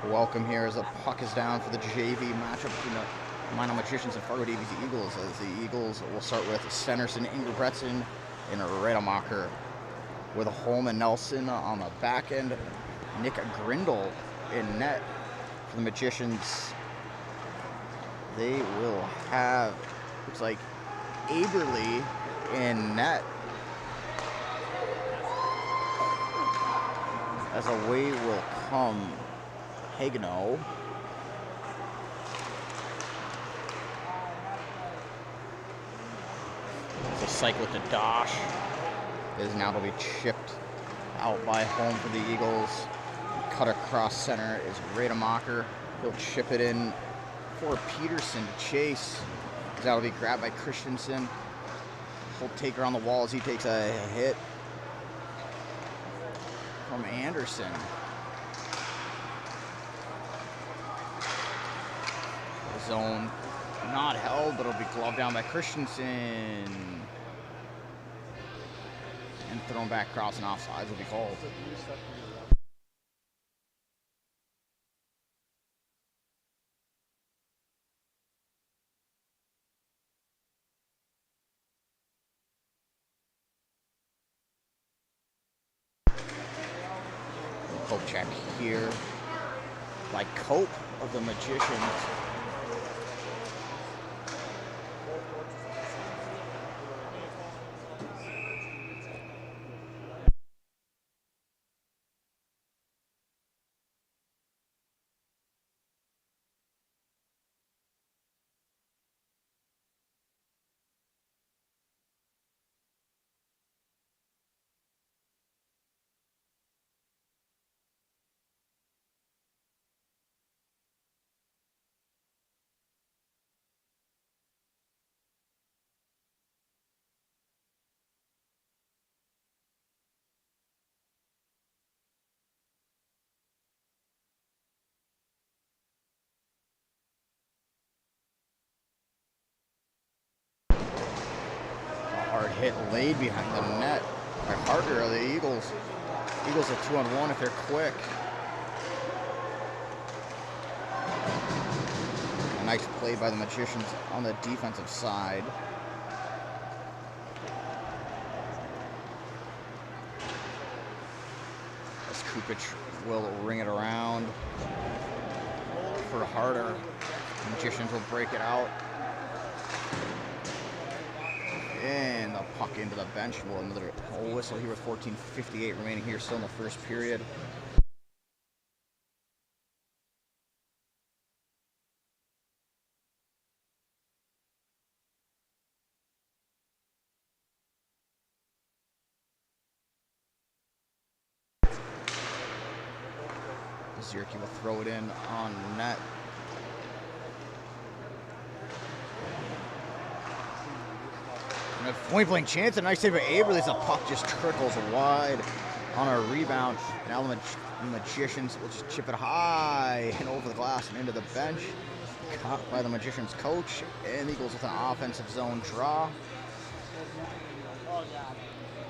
welcome here as the puck is down for the JV matchup between the Minot Magicians and Fargo Davies Eagles. As the Eagles will start with Centerson, Ingerbretson, and Rademacher, with Holman Nelson on the back end. Nick Grindle in net for the Magicians. They will have, looks like, Aberly in net. As away will come Hagano. So cycle to Dosh. Is now to be chipped out by home for the Eagles. Cut across center is Rademacher. He'll chip it in for Peterson to chase. That'll be grabbed by Christensen. He'll take her on the wall as he takes a hit from Anderson. The zone not held, but it'll be gloved down by Christensen. And thrown back across, and offsides will be called. Cope check here by Cope of the Magicians. Hard hit laid behind the net by Harder of the Eagles. Eagles are 2-on-1 if they're quick. A nice play by the Magicians on the defensive side. As Kupich will ring it around for Harder. The Magicians will break it out. And the puck into the bench. Well, another whistle here with 14:58 remaining here, still in the first period. Zierke will throw it in on net. And a point-blank chance, a nice save by Aberly as the puck just trickles wide on a rebound. Now the Magicians will just chip it high and over the glass and into the bench. Caught by the Magicians coach, and the Eagles with an offensive zone draw.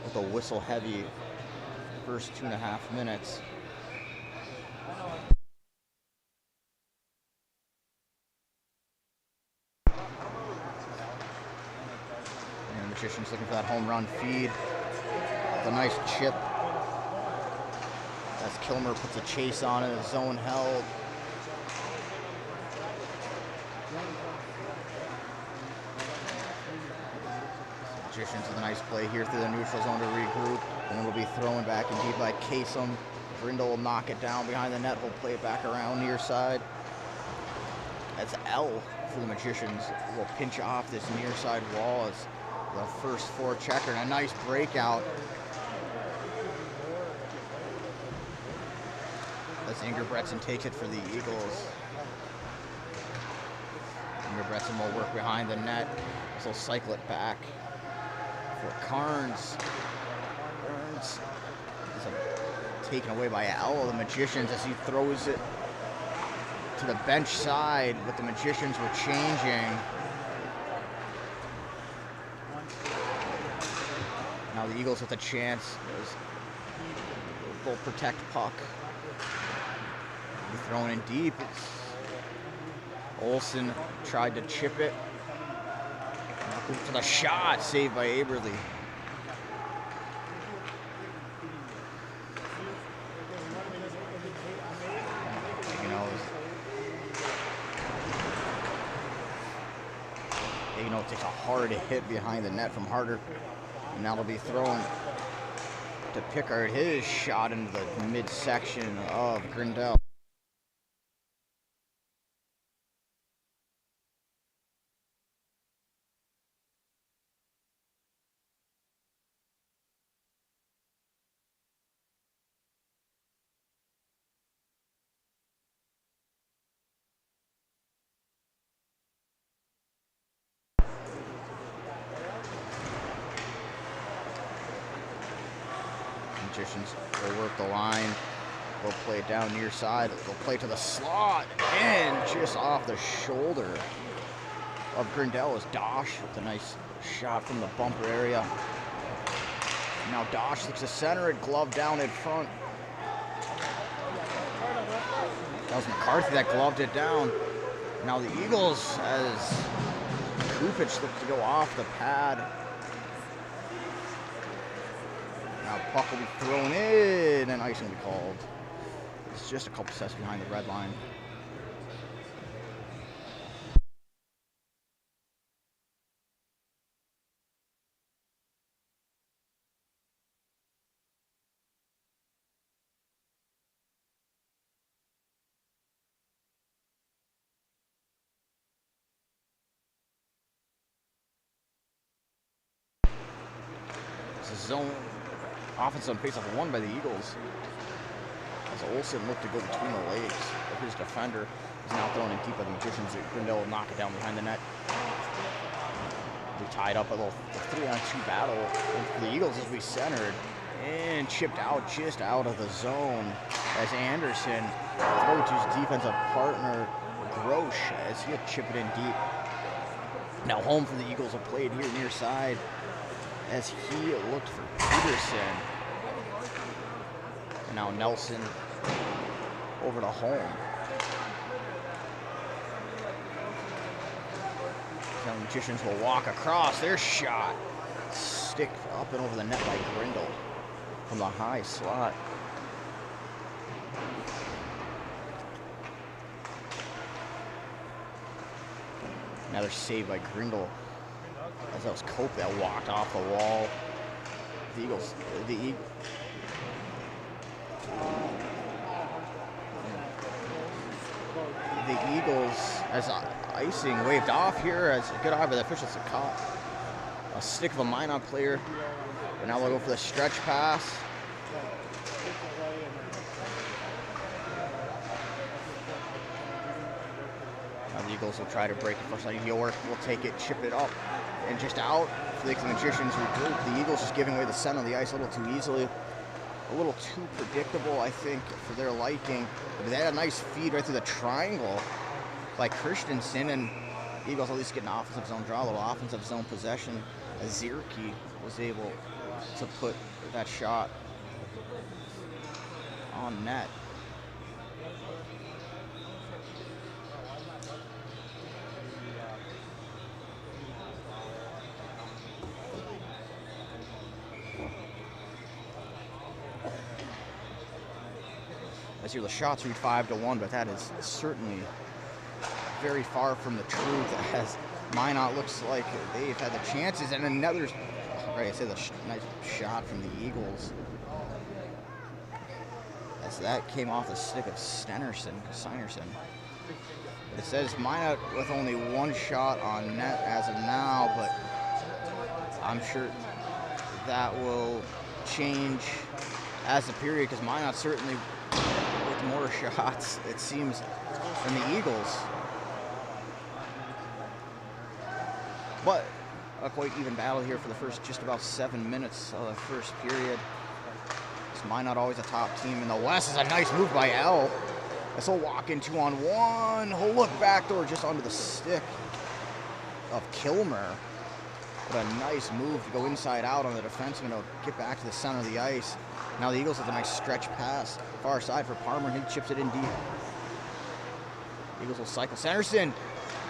With a whistle-heavy first 2.5 minutes. Magicians looking for that home run feed. With a nice chip. As Kilmer puts a chase on it, zone held. Magicians with a nice play here through the neutral zone to regroup. And it'll be thrown back and deep by Kasem. Grindle will knock it down behind the net. He'll play it back around near side. That's L for the Magicians. Will pinch off this near side wall as the first four checker, and a nice breakout. As Ingerbretson takes it for the Eagles. Ingerbretson will work behind the net. So he'll cycle it back for Carnes. Carnes is taken away by L of the Magicians as he throws it to the bench side, but the Magicians were changing. Now the Eagles with a chance. They'll protect puck. Thrown in deep. Olsen tried to chip it. To the shot, saved by Aberly. Minot takes a hard hit behind the net from Harder. And that'll be thrown to Pickard. His shot into the midsection of Grindel. Magicians will work the line. They'll play it down near side. They'll play to the slot. And just off the shoulder of Grindel is Dosh with a nice shot from the bumper area. Now Dosh looks to center it, glove down in front. That was McCarthy that gloved it down. Now the Eagles, as Kupich looks to go off the pad. Now puck will be thrown in and icing will be called. It's just a couple steps behind the red line. Zone offensive face-off won by the Eagles. As Olsen looked to go between the legs of his defender, is now thrown in deep by the Magicians. Grindel will knock it down behind the net. We tied up a little 3-on-2 battle. And for the Eagles, as we centered and chipped out just out of the zone as Anderson throws to his defensive partner Grosh as he'll chip it in deep. Now home for the Eagles have played here near side, as he looked for Peterson. And now Nelson over to home. The Magicians will walk across. Their shot stick up and over the net by Grindel from the high slot. Another save by Grindel. As that was Cope that walked off the wall. The Eagles, the Eagles, as icing waved off here, as a good eye by the officials, that caught a stick of a Minot player. And now they'll go for the stretch pass. Now the Eagles will try to break it first. York will take it, chip it up, and just out for the Magicians regroup. The Eagles just giving away the center of the ice a little too easily. A little too predictable, I think, for their liking. But they had a nice feed right through the triangle by Christensen, and Eagles at least get an offensive zone draw, a little offensive zone possession, as Zierke was able to put that shot on net. As here, the shots read 5-1, but that is certainly very far from the truth, as Minot looks like they've had the chances. And another, right, I said the nice shot from the Eagles, as that came off the stick of Sinerson. It says Minot with only one shot on net as of now, but I'm sure that will change as the period, because Minot certainly with more shots, it seems, than the Eagles. But a quite even battle here for the first just about 7 minutes of the first period. It's Minot always a top team in the West. Is a nice move by L. This will walk in 2-on-1. He'll look backdoor just onto the stick of Kilmer. But a nice move to go inside out on the defenseman. He'll get back to the center of the ice. Now the Eagles have a nice stretch pass far side for Parmer. He chips it in deep. Eagles will cycle. Sanderson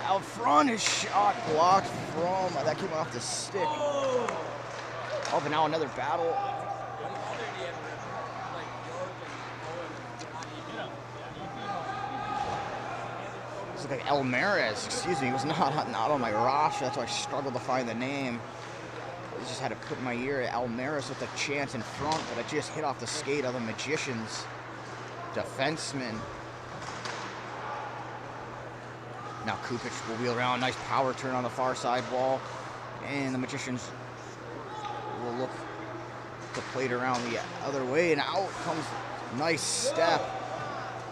out front. His shot blocked from, that came off the stick. Oh, but now another battle. It's like Almaraz, excuse me, he was not on my roster. That's why I struggled to find the name. I just had to put in my ear. Almaraz with a chance in front, but it just hit off the skate of the Magicians defenseman. Now Kupic will wheel around. Nice power turn on the far side wall. And the Magicians will look to play it around the other way. And out comes nice step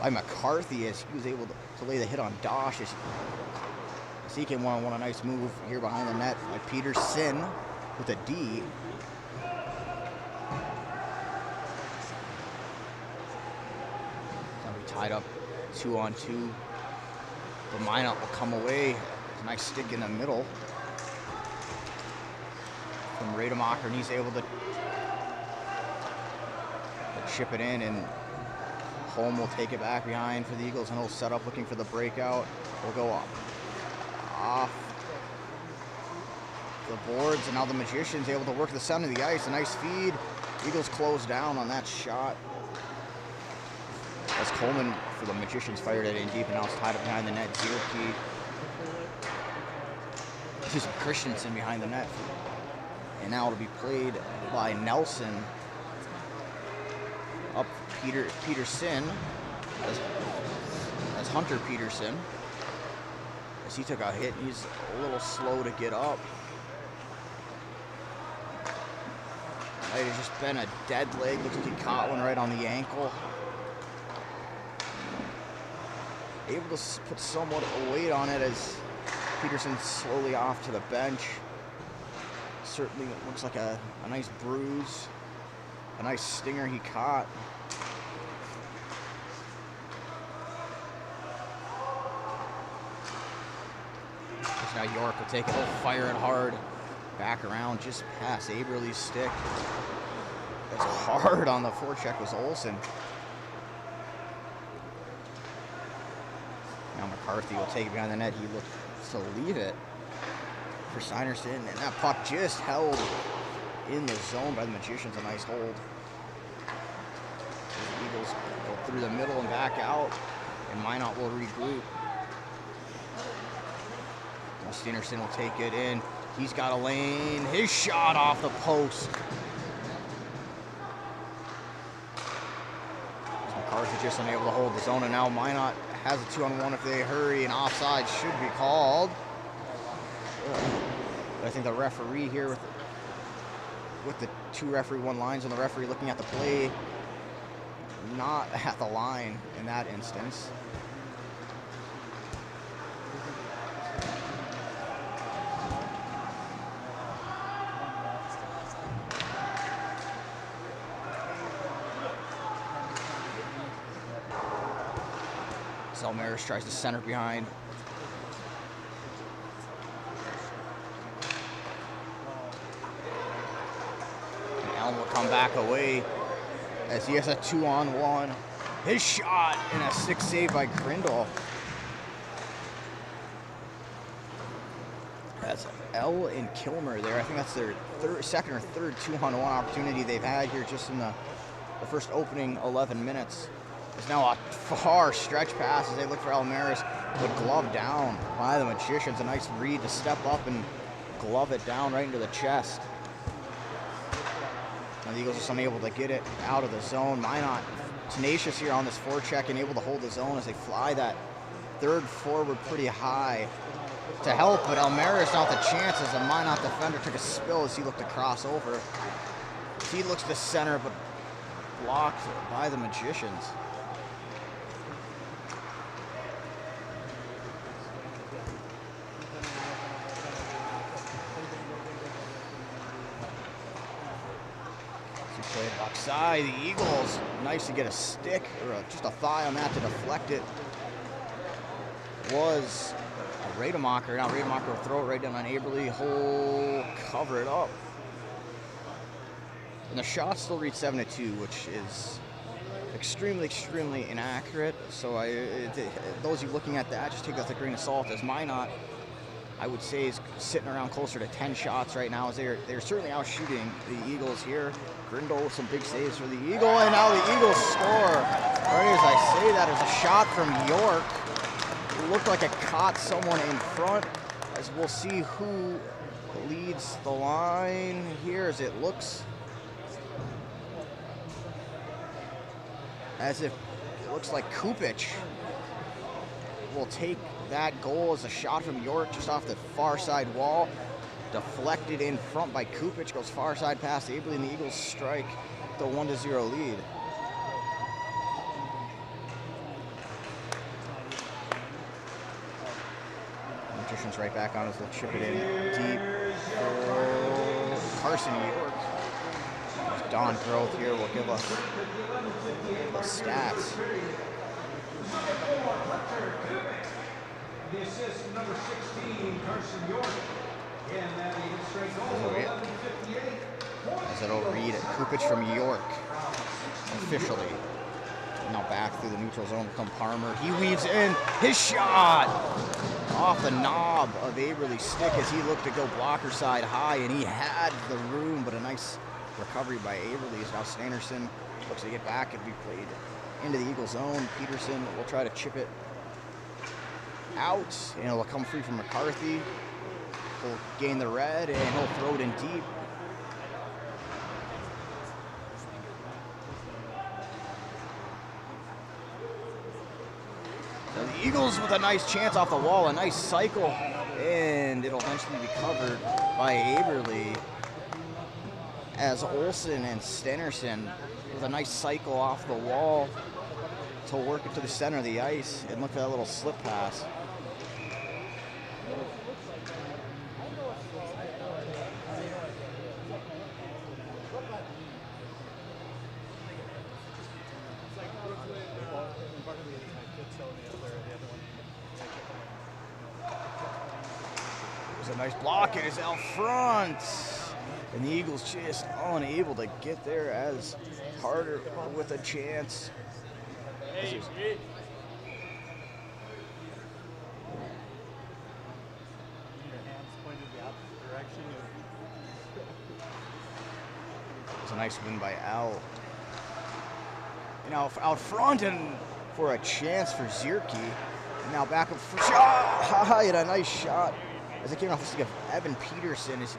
by McCarthy as he was able to lay the hit on Dosh. As he came one-on-one, a nice move here behind the net by Peterson with a D. Now we tied up 2-on-2. But Minot will come away. A nice stick in the middle from Rademacher, and he's able to chip it in, and Holm will take it back behind for the Eagles, and he'll set up looking for the breakout. Will go up off the boards, and now the Magicians able to work the center of the ice. A nice feed. Eagles close down on that shot. As Coleman for the Magicians fired it in deep, and now it's tied up behind the net. Zierke. This is Christensen behind the net. And now it'll be played by Nelson. Up Peterson as Hunter Peterson. As he took a hit, he's a little slow to get up. Might have just been a dead leg. Looks like he caught one right on the ankle. Able to put somewhat of weight on it as Peterson slowly off to the bench. Certainly looks like a nice bruise. A nice stinger he caught. Now York will take it, he'll fire it hard. Back around just past Aberle's stick. That's hard on the forecheck was Olsen. Now McCarthy will take it behind the net. He looks to leave it for Sanderson, and that puck just held in the zone by the Magicians. A nice hold. The Eagles go through the middle and back out, and Minot will regroup. Now Sanderson will take it in. He's got a lane. His shot off the post. McCarthy just unable to hold the zone, and now Minot has a 2-on-1 if they hurry, and offside should be called. But I think the referee here with the two referee one lines on the referee looking at the play, not at the line in that instance. Selmaris tries to center behind. And Elm will come back away as he has a 2-on-1. His shot and a 6 save by Grindal. That's L and Kilmer there. I think that's their second or third 2-on-1 opportunity they've had here just in the first opening 11 minutes. There's now a far stretch pass as they look for Almaraz, but glove down by the Magicians. A nice read to step up and glove it down right into the chest. And the Eagles just unable to get it out of the zone. Minot tenacious here on this forecheck and able to hold the zone as they fly that third forward pretty high to help, but Almaraz not the chances. The Minot defender took a spill as he looked to cross over. He looks to center, but blocked by the Magicians. Play it backside. The Eagles, nice to get a stick or just a thigh on that to deflect it. Was Rademacher. Now Rademacher will throw it right down on Aberle. He'll cover it up. And the shot still reads 7-2, which is extremely inaccurate. So those of you looking at that, just take that with a grain of salt. As Minot, I would say, is sitting around closer to 10 shots right now. As they're certainly out shooting the Eagles here. Grindle with some big saves for the Eagle, and now the Eagles score. Right as I say that, is a shot from York. It looked like it caught someone in front. As we'll see who leads the line here, as it looks as if it looks like Kupic will take that goal as a shot from York just off the far side wall. Deflected in front by Kupic, goes far side past Aberly, and the Eagles strike the 1-0 lead. Magician's right back on us, they'll chip it in deep for Carson York. Don Groth here will give us the stats. The assist, number 16, Carson York. As it'll read Kupic from York officially. Now back through the neutral zone will come Parmer. He weaves in his shot off the knob of Aberly's stick as he looked to go blocker side high, and he had the room, but a nice recovery by Aberly. As now Stannerson looks to get back and be played into the Eagle zone. Peterson will try to chip it out, and it'll come free from McCarthy. He'll gain the red, and he'll throw it in deep. So the Eagles with a nice chance off the wall, a nice cycle, and it'll eventually be covered by Aberly. As Olsen and Stennerson with a nice cycle off the wall to work it to the center of the ice, and look for that little slip pass. A nice block, it is out front, and the Eagles just unable to get there as Harder with a chance. There's a nice win by Al. You know, out front and for a chance for Zierke. And now back up for shot, and a nice shot. As it came off the stick of Evan Peterson, is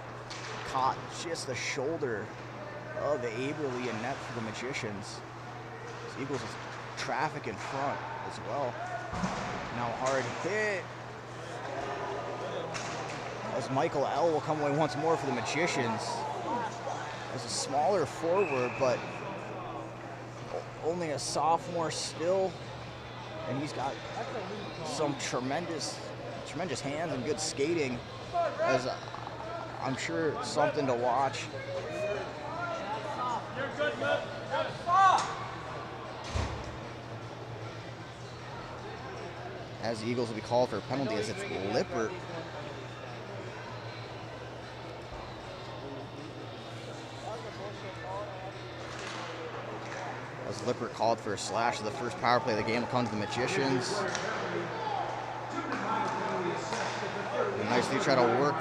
caught just the shoulder of Aberly and net for the Magicians. The Eagles with traffic in front as well. Now hard hit. As Michael L. will come away once more for the Magicians. As a smaller forward, but only a sophomore still. And he's got some tremendous hands and good skating, as I'm sure something to watch. As the Eagles will be called for a penalty, as it's Lippert. As Lippert called for a slash of the first power play of the game, will come to the Magicians. And nicely try to work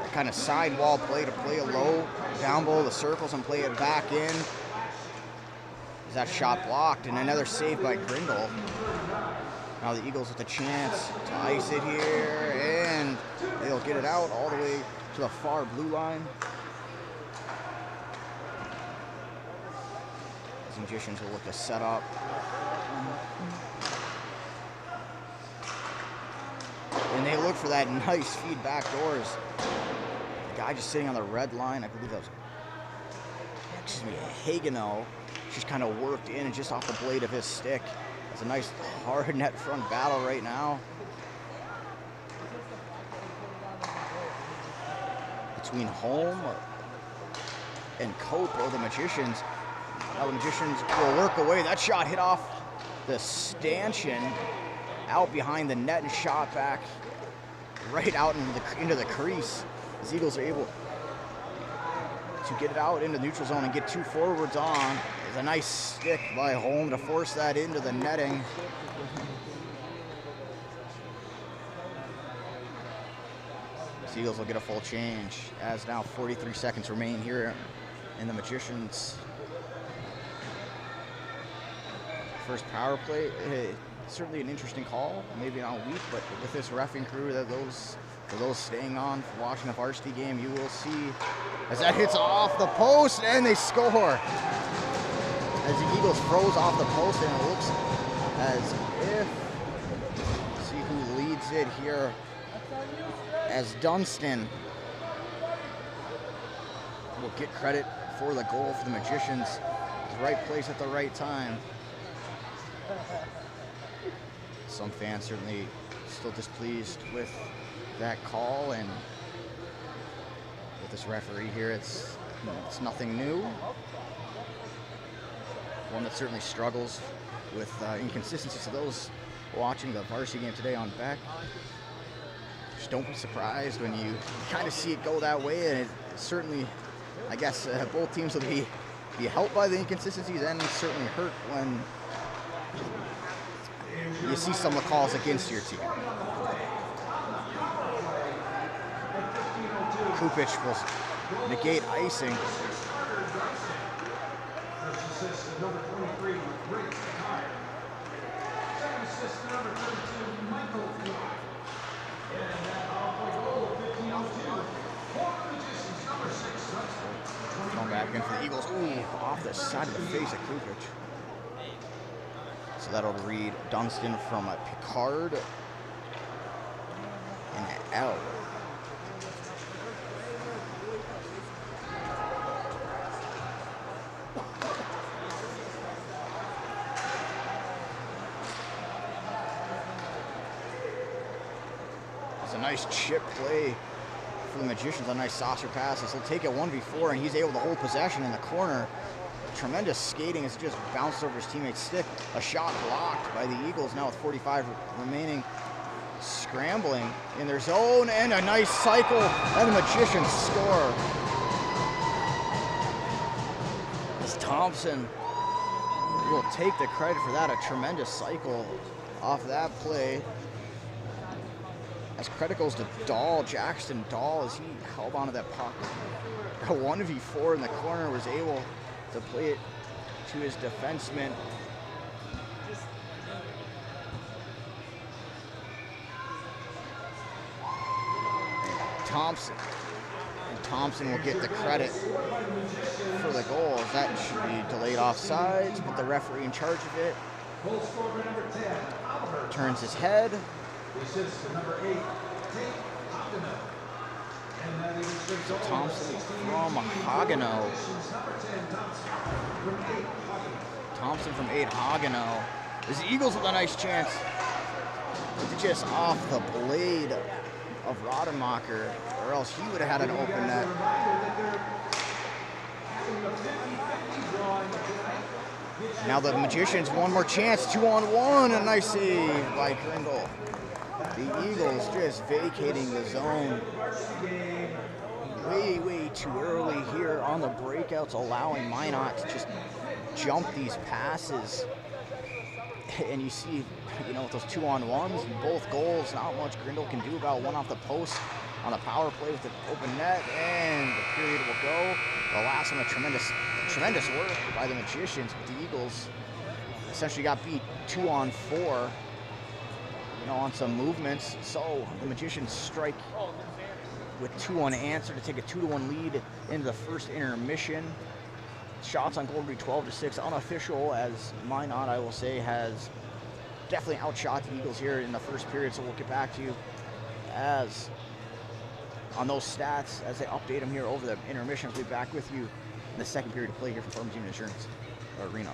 that kind of sidewall play to play it low, down below the circles and play it back in. Is that shot blocked, and another save by Grindle. Now the Eagles with a chance to ice it here, and they'll get it out all the way to the far blue line. The Magicians will look to set up. And they look for that nice feed back doors. The guy just sitting on the red line, I believe that was, Hageno, just kind of worked in and just off the blade of his stick. It's a nice hard net front battle right now between Holm and Cope of the Magicians. Now the Magicians will work away. That shot hit off the stanchion out behind the net and shot back right out into the crease. The Eagles are able to get it out into the neutral zone and get two forwards on. There's a nice stick by Holm to force that into the netting. The Eagles will get a full change as now 43 seconds remain here in the Magicians' first power play. Certainly an interesting call, maybe not a week, but with this reffing crew, for those staying on, for watching the varsity game, you will see as that hits off the post and they score. As the Eagles froze off the post, and it looks as if, see who leads it here, as Dunstan will get credit for the goal for the Magicians. The right place at the right time. Some fans certainly still displeased with that call, and with this referee here, it's nothing new. One that certainly struggles with inconsistencies. So those watching the varsity game today on Beck, just don't be surprised when you kind of see it go that way. And it certainly, I guess, both teams will be helped by the inconsistencies and certainly hurt when you see some of the calls against your team. Kupic will negate icing. Number 23, Rick Kyle. Second assist to number 32, Michael Minot. And that power goal of 15:02. For the Magicians, number 6. Going back in for the Eagles. Ooh, off the side of the face of Kupic. So that'll read Dunstan from Picard and L. A nice chip play for the Magicians, a nice saucer pass. He'll take it 1v4 and he's able to hold possession in the corner. Tremendous skating as it just bounced over his teammate's stick. A shot blocked by the Eagles now with 45 remaining. Scrambling in their zone and a nice cycle, and the Magicians score. As Thompson will take the credit for that, a tremendous cycle off that play. As credit goes to Dahl, Jackson Dahl, as he held onto that puck. A 1v4 in the corner, was able to play it to his defenseman. Thompson will get the credit for the goal. That should be delayed offsides, but the referee in charge of it turns his head. So Thompson from Hageno. Thompson from 8 Hageno. As the Eagles with a nice chance to just off the blade of Rodemacher, or else he would have had an open net. Now the Magicians, one more chance, 2-on-1, a nice save by Grindle. The Eagles just vacating the zone way too early here on the breakouts, allowing Minot to just jump these passes. And you see, with those 2-on-1s, both goals, not much Grindle can do about. One off the post on the power play with the open net, and the period will go. The last one, a tremendous work by the Magicians, but the Eagles essentially got beat 2-on-4, on some movements. So the Magicians strike with 2 unanswered to take a 2-1 lead into the first intermission. Shots on goal will be 12-6, unofficial, as Minot, I will say, has definitely outshot the Eagles here in the first period. So we'll get back to you as on those stats as they update them here over the intermission. We'll be back with you in the second period of play here from Farmers Union Insurance Arena.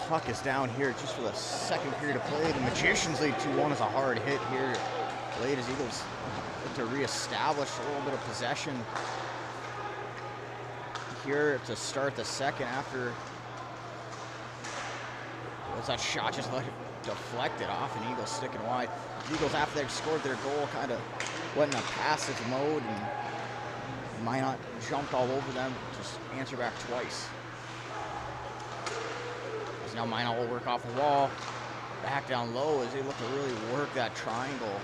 puck is down here just for the second period of play. The Magicians lead 2-1 as a hard hit here late as Eagles look to reestablish a little bit of possession here to start the second after was that shot just like deflected off and Eagles sticking wide. The Eagles, after they scored their goal, kind of went in a passive mode and Minot jumped all over them, just answer back twice. As now Minot will work off the wall, back down low as they look to really work that triangle,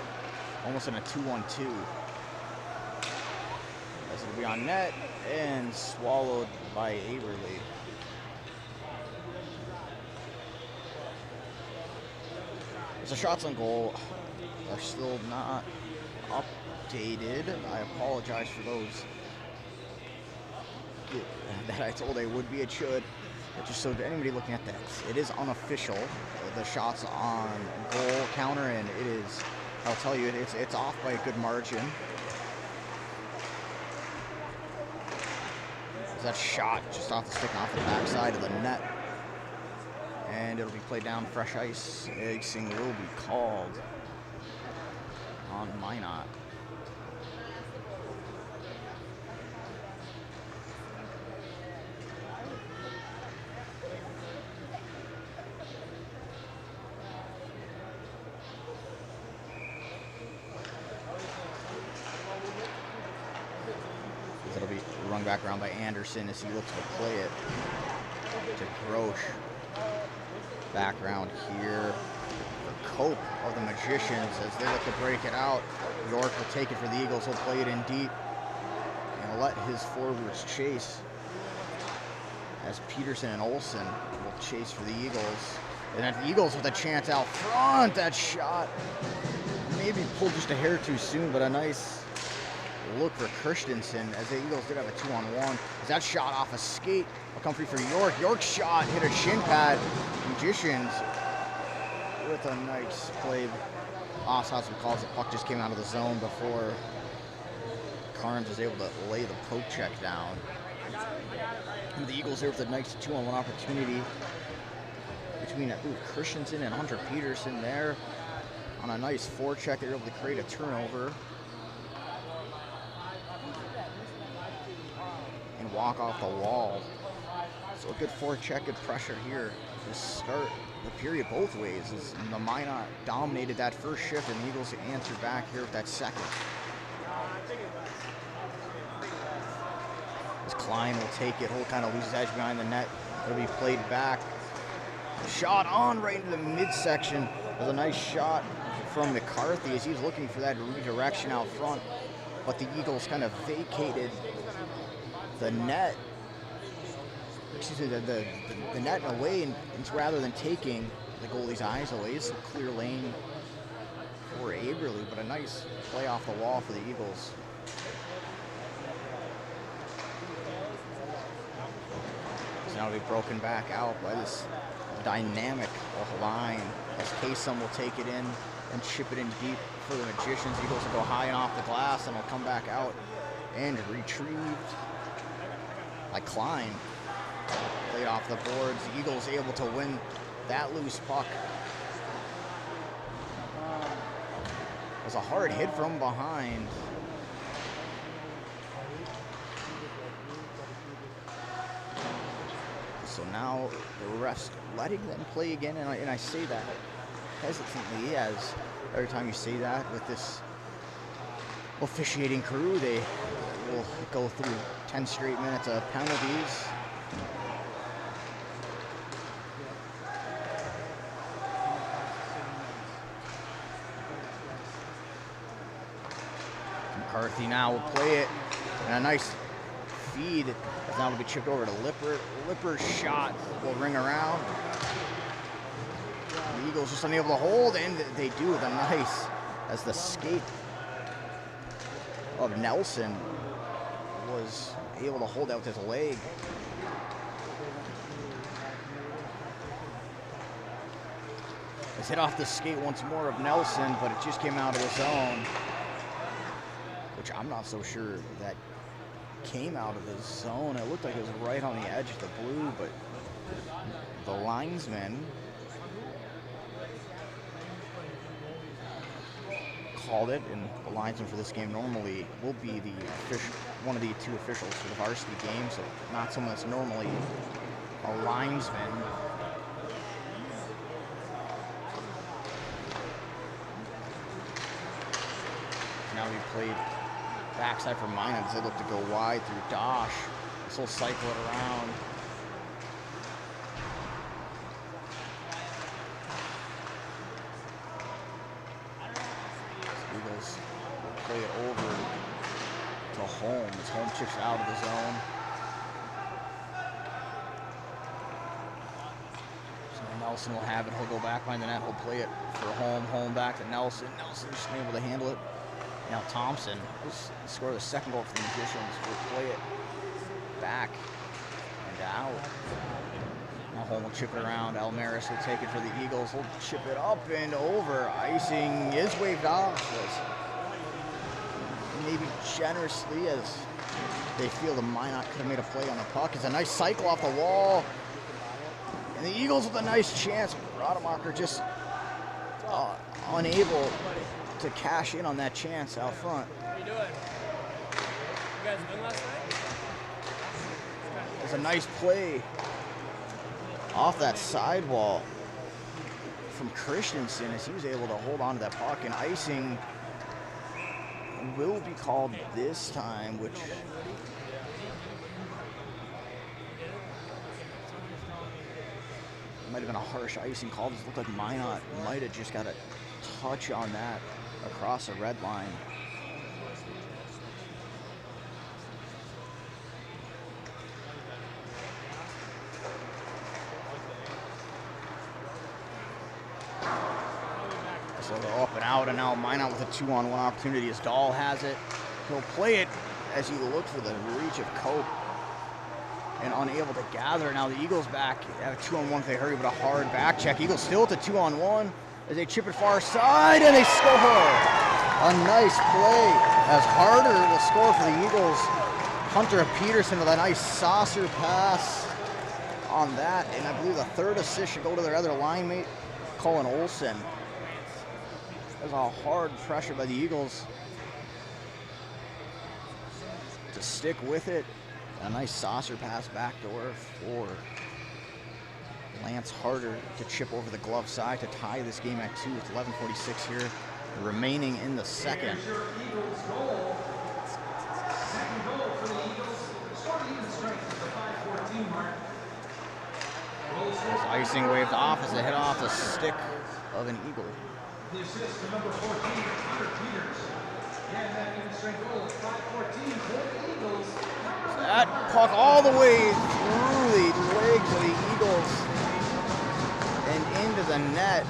almost in a 2-1-2. As it'll be on net and swallowed by Aberly. The shots on goal are still not updated. I apologize for those that I told they would be. It should. But just so to anybody looking at that, it is unofficial. The shots on goal counter, and it is, I'll tell you, it's off by a good margin. That shot just off the stick, off the backside of the net. And it'll be played down fresh ice. Icing will be called on Minot. It'll be run back around by Anderson as he looks to play it to Grosh. Background here for Cope of the Magicians as they look to break it out. York will take it for the Eagles. He'll play it in deep and let his forwards chase as Peterson and Olsen will chase for the Eagles. And then the Eagles with a chance out front. That shot maybe pulled just a hair too soon, but a nice look for Christensen as the Eagles did have a 2-on-1. As that shot off a skate will come free for York. York's shot hit a shin pad. Magicians with a nice play. Osshausen calls the puck just came out of the zone before Carnes was able to lay the poke check down. And the Eagles there with a nice 2-on-1 opportunity between Christensen and Hunter Peterson there. On a nice forecheck, they were able to create a turnover and walk off the wall. So a good forecheck, good pressure here to start the period both ways as the Minot dominated that first shift and the Eagles answered back here with that second. As Klein will take it, he'll kind of lose his edge behind the net. It'll be played back. Shot on right into the midsection. There's a nice shot from McCarthy as he's looking for that redirection out front. But the Eagles kind of vacated the net. Excuse me, the net away, and rather than taking the goalie's eyes away, it's a clear lane for Aberly, but a nice play off the wall for the Eagles. So now it'll be broken back out by this dynamic line as Kasem will take it in and chip it in deep for the Magicians. Eagles will go high and off the glass and will come back out and retrieved by Klein. Played off the boards. The Eagles able to win that loose puck. It was a hard hit from behind. So now the refs letting them play again, and I say that hesitantly, as every time you say that with this officiating crew, they will go through 10 straight minutes of penalties. McCarthy now will play it, and a nice feed is now to be chipped over to Lippert. Lippert's shot will ring around. The Eagles just unable to hold, and they do with a nice, as the skate of Nelson was able to hold out with his leg. It's hit off the skate once more of Nelson, but it just came out of the zone, which I'm not so sure that came out of the zone. It looked like it was right on the edge of the blue, but the linesman called it, and the linesman for this game normally will be the one of the two officials for the varsity game, so not someone that's normally a linesman. Now we played backside for Minot as they look to go wide through Dosh. This will cycle it around. Eagles will play it over to Holm as Holm chips out of the zone. So Nelson will have it. He'll go back behind the net. He'll play it for Holm. Holm back to Nelson. Nelson just able to handle it. Now Thompson will score the second goal for the Magicians. Will play it back and out. Now Holm will chip it around. Almaris will take it for the Eagles. He'll chip it up and over. Icing is waved off. Maybe generously, as they feel the Minot could have made a play on the puck. It's a nice cycle off the wall. And the Eagles with a nice chance. Rademacher just unable to cash in on that chance out front. What are you doing? You guys win last night? It's a nice play off that sidewall from Christensen as he was able to hold on to that puck, and icing will be called this time, which might have been a harsh icing call. It looked like Minot might have just got a touch on that across the red line. So they're up and out, and now Minot with a 2-on-1 opportunity as Dahl has it. He'll play it as he looks for the reach of Cope and unable to gather. Now the Eagles back at a 2-on-1 if they hurry, but a hard back check. Eagles still at the 2-on-1 as they chip it far side, and they score. A nice play as Harder will score for the Eagles. Hunter Peterson with a nice saucer pass on that, and I believe the third assist should go to their other line mate, Colin Olsen. There's a hard pressure by the Eagles to stick with it. A nice saucer pass backdoor for Lance Harder to chip over the glove side to tie this game at 2 with 11:46 here remaining in the second. Here's your Eagles goal. Second goal for the Eagles. Scored even strength at the 5:14 mark. As icing waved off as they hit off the stick of an Eagle. The assist to number 14, Hunter Peters. And that even strength goal at 5:14 for the Eagles. That puck all the way through the legs of the Eagles and into the net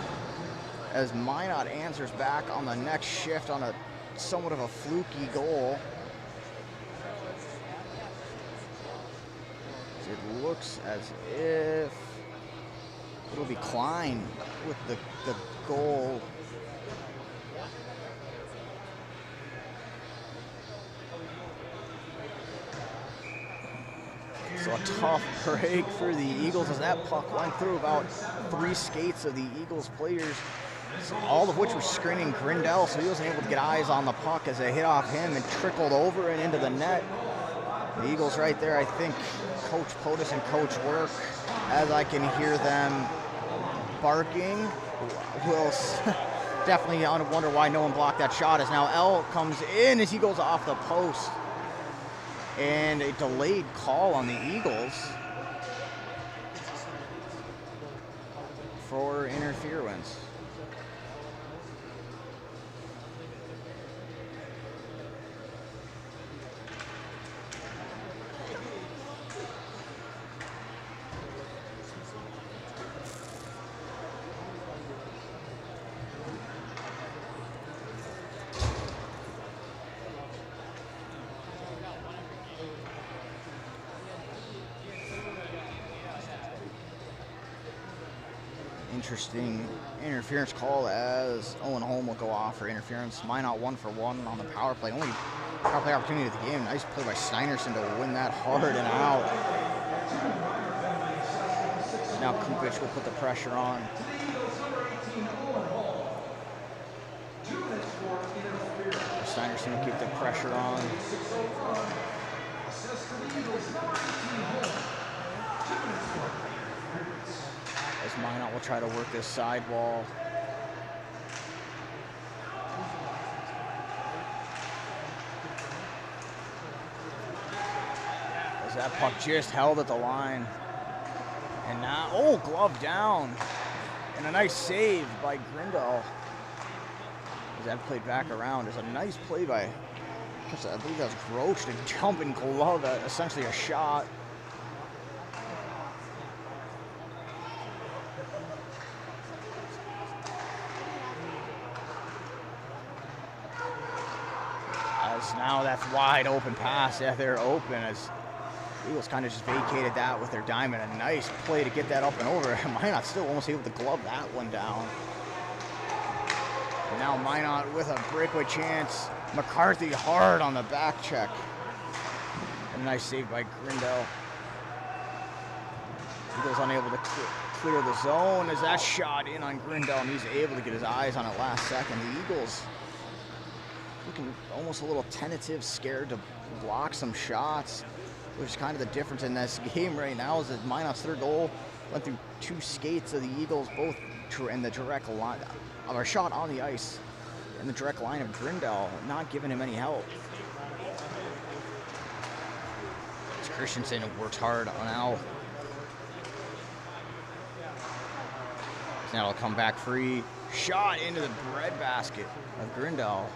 as Minot answers back on the next shift on a somewhat of a fluky goal. It looks as if it'll be Klein with the goal. So a tough break for the Eagles as that puck went through about 3 skates of the Eagles players, all of which were screening Grindel, so he wasn't able to get eyes on the puck as they hit off him and trickled over and into the net. The Eagles right there, I think Coach POTUS and Coach Work, as I can hear them barking, will definitely wonder why no one blocked that shot, as now L comes in as he goes off the post. And a delayed call on the Eagles for interference. Interesting interference call as Owen Holm will go off for interference. Minot 1 for 1 on the power play. Only power play opportunity of the game. Nice play by Steinerson to win that hard and out. Now Kupic will put the pressure on. To the Eagles, number 18, Owen Hall. 2 minutes for interference. Steinerson will keep the pressure on. 6:05. Assist to the Eagles, number 18, Hall. 2 minutes for interference. As Minot will try to work this sidewall. As that puck just held at the line. And now, oh, glove down. And a nice save by Grindal. As that played back around. There's a nice play by, I believe that was Groch, to jump and glove, essentially a shot. As now that's wide open pass. Yeah, they're open as Eagles kind of just vacated that with their diamond. A nice play to get that up and over. Minot still almost able to glove that one down. And now Minot with a breakaway chance. McCarthy hard on the back check. And a nice save by Grindal. Eagles unable to clear the zone as that shot in on Grindal, and he's able to get his eyes on it last second. The Eagles looking almost a little tentative, scared to block some shots, which is kind of the difference in this game right now. Is that Minot's third goal went through 2 skates of the Eagles, both in the direct line of a shot on the ice, in the direct line of Grindal, not giving him any help. It's Christensen works hard now. Now it'll come back free. Shot into the breadbasket of Grindal.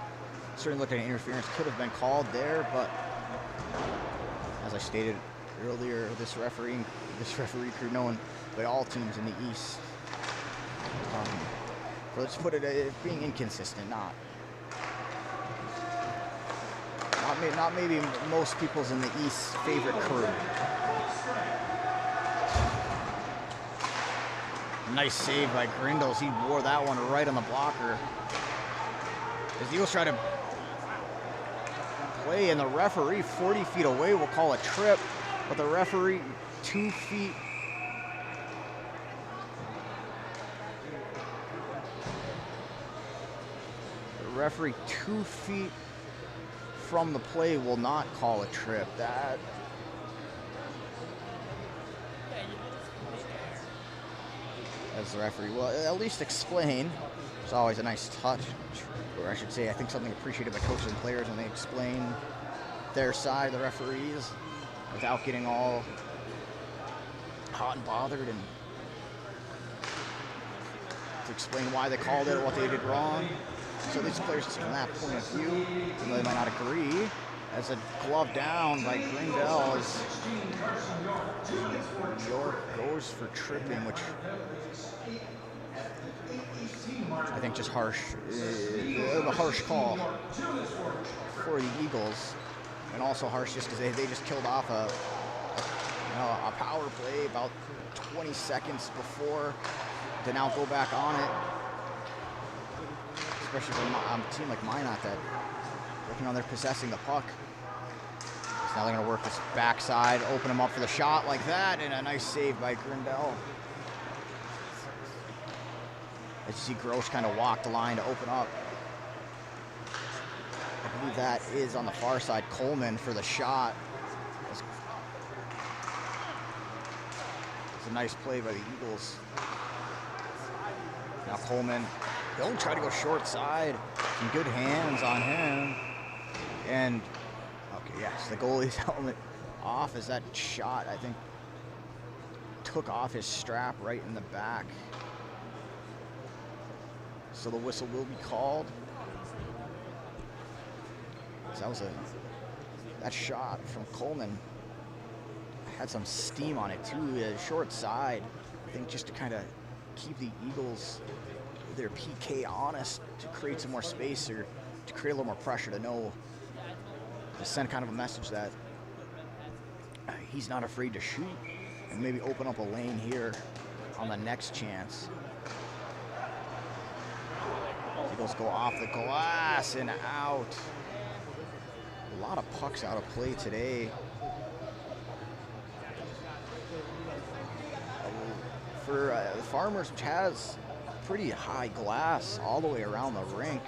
Certainly looked like an interference could have been called there, but as I stated earlier, this referee crew known by all teams in the East. Let's put it as being inconsistent, not maybe most people's in the East's favorite crew. Nice save by Grindal. He wore that one right on the blocker. As the Eagles try to play, and the referee 40 feet away will call a trip, but the referee 2 feet. The referee 2 feet from the play will not call a trip. That as the referee will at least explain. It's always a nice touch, or I should say, I think something appreciated by coaches and players when they explain their side, the referees, without getting all hot and bothered, and to explain why they called it, what they did wrong. So these players, from that point of view, even though they might not agree, as a glove down by Grindal, as York goes for tripping, which I think just harsh, a harsh call for the Eagles, and also harsh just because they just killed off a power play about 20 seconds before to now go back on it, especially for a team like Minot that working on their possessing the puck. So now they're going to work this backside, open them up for the shot like that, and a nice save by Grindal. As you see, Groch kind of walk the line to open up. I believe that is on the far side, Coleman for the shot. It's a nice play by the Eagles. Now Coleman, they'll try to go short side. Some good hands on him. And, okay, yes, the goalie's helmet off as that shot, I think, took off his strap right in the back. So the whistle will be called. So that shot from Coleman had some steam on it too, short side. I think just to kind of keep the Eagles, their PK honest, to create some more space or to create a little more pressure, to send kind of a message that he's not afraid to shoot and maybe open up a lane here on the next chance. Eagles go off the glass and out. A lot of pucks out of play today. for the Farmers, which has pretty high glass all the way around the rink.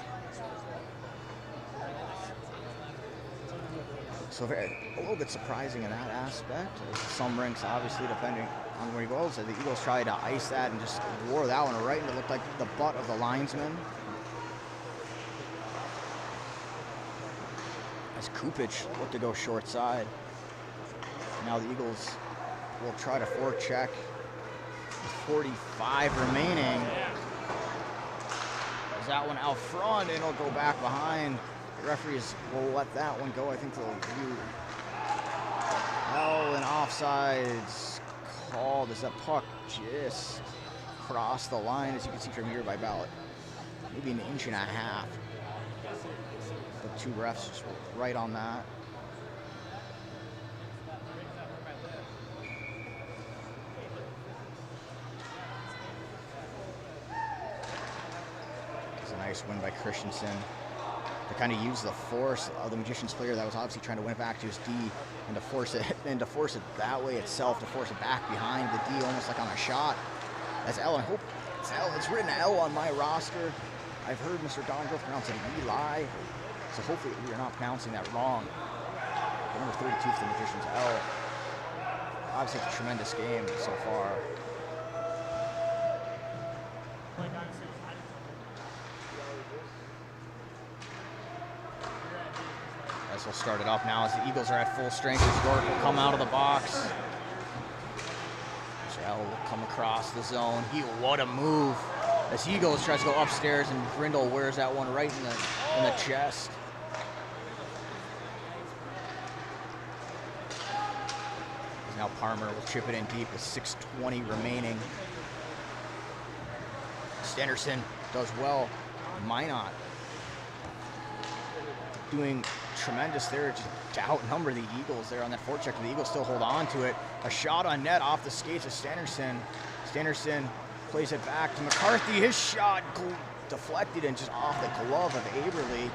So a little bit surprising in that aspect. Some rinks, obviously, depending on where he goes, the Eagles tried to ice that and just wore that one right, and it looked like the butt of the linesman. As Kupich looked to go short side. Now the Eagles will try to forecheck with 45 remaining. There's that one out front, and it'll go back behind. The referees will let that one go. I think they'll view an offsides called as that puck just crossed the line, as you can see from here, by about maybe an inch and a half. The two refs just right on that. It's a nice win by Christensen to kind of use the force of the Magician's player that was obviously trying to win it back to his D, and to force it that way itself, to force it back behind the D, almost like on a shot. That's L, and I hope it's written L on my roster. I've heard Mr. Dongrove pronounce it Eli, so hopefully we are not pronouncing that wrong. But number 32 for the Magicians, L. Obviously it's a tremendous game so far. As we'll start it off now, as the Eagles are at full strength, as York will come out of the box. L will come across the zone. What a move. As he tries to go upstairs, and Grindle wears that one right in the chest. Now Parmer will chip it in deep with 6:20 remaining. Stenderson does well. Minot doing tremendous there to outnumber the Eagles there on that forecheck. The Eagles still hold on to it. A shot on net off the skates of Stenderson. Stenderson plays it back to McCarthy. His shot deflected and just off the glove of Aberle.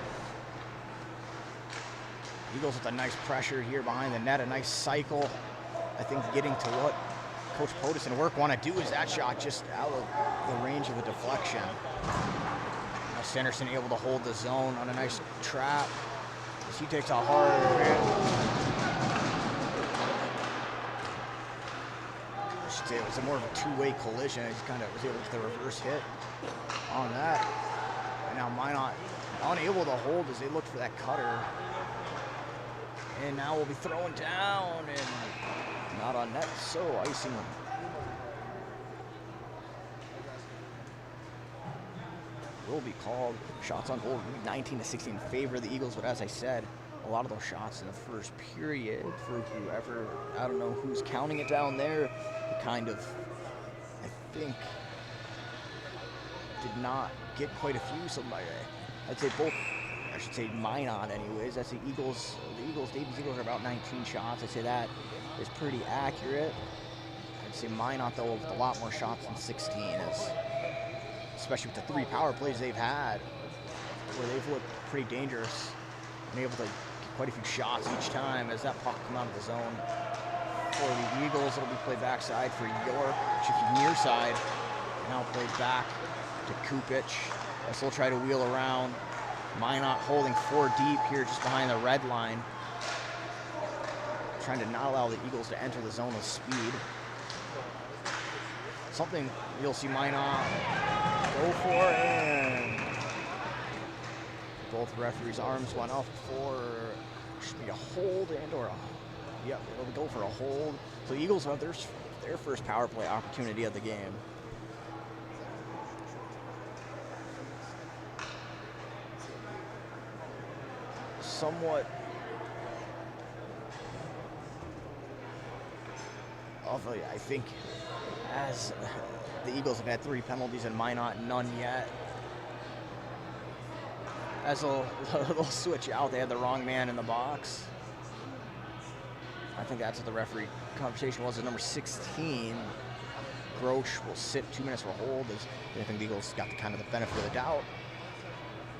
Eagles with a nice pressure here behind the net, a nice cycle. I think getting to what Coach Potus and Work want to do is that shot just out of the range of a deflection. Now Stenderson able to hold the zone on a nice trap as he takes a hard hit. I should say it was more of a two-way collision. He kind of was able to get the reverse hit on that. And now Minot unable to hold as they look for that cutter. And now we'll be throwing down and not on net, so icing them. Will be called. Shots on goal, 19-16 in favor of the Eagles, but as I said, a lot of those shots in the first period for whoever, I don't know who's counting it down there, it kind of, I think, did not get quite a few, so I'd say both, I should say Minot anyways. That's the Eagles, Davies Eagles are about 19 shots. I'd say that is pretty accurate. I'd say Minot though with a lot more shots than 16, especially with the 3 power plays they've had, where they've looked pretty dangerous and able to get quite a few shots each time as that puck come out of the zone. For the Eagles, it'll be played backside for York, should be near side. Now played back to Kupich. As they'll try to wheel around. Minot holding 4 deep here just behind the red line. Trying to not allow the Eagles to enter the zone with speed. Something you'll see Minot go for, and both referees' arms went up for, should be a hold and or a, yep, it'll go for a hold. So the Eagles have their first power play opportunity of the game. Somewhat of a, I think, as the Eagles have had 3 penalties and Minot none yet. As they'll switch out, they had the wrong man in the box. I think that's what the referee conversation was. At number 16, Grosh will sit 2 minutes for a hold. As I think the Eagles got the kind of the benefit of the doubt,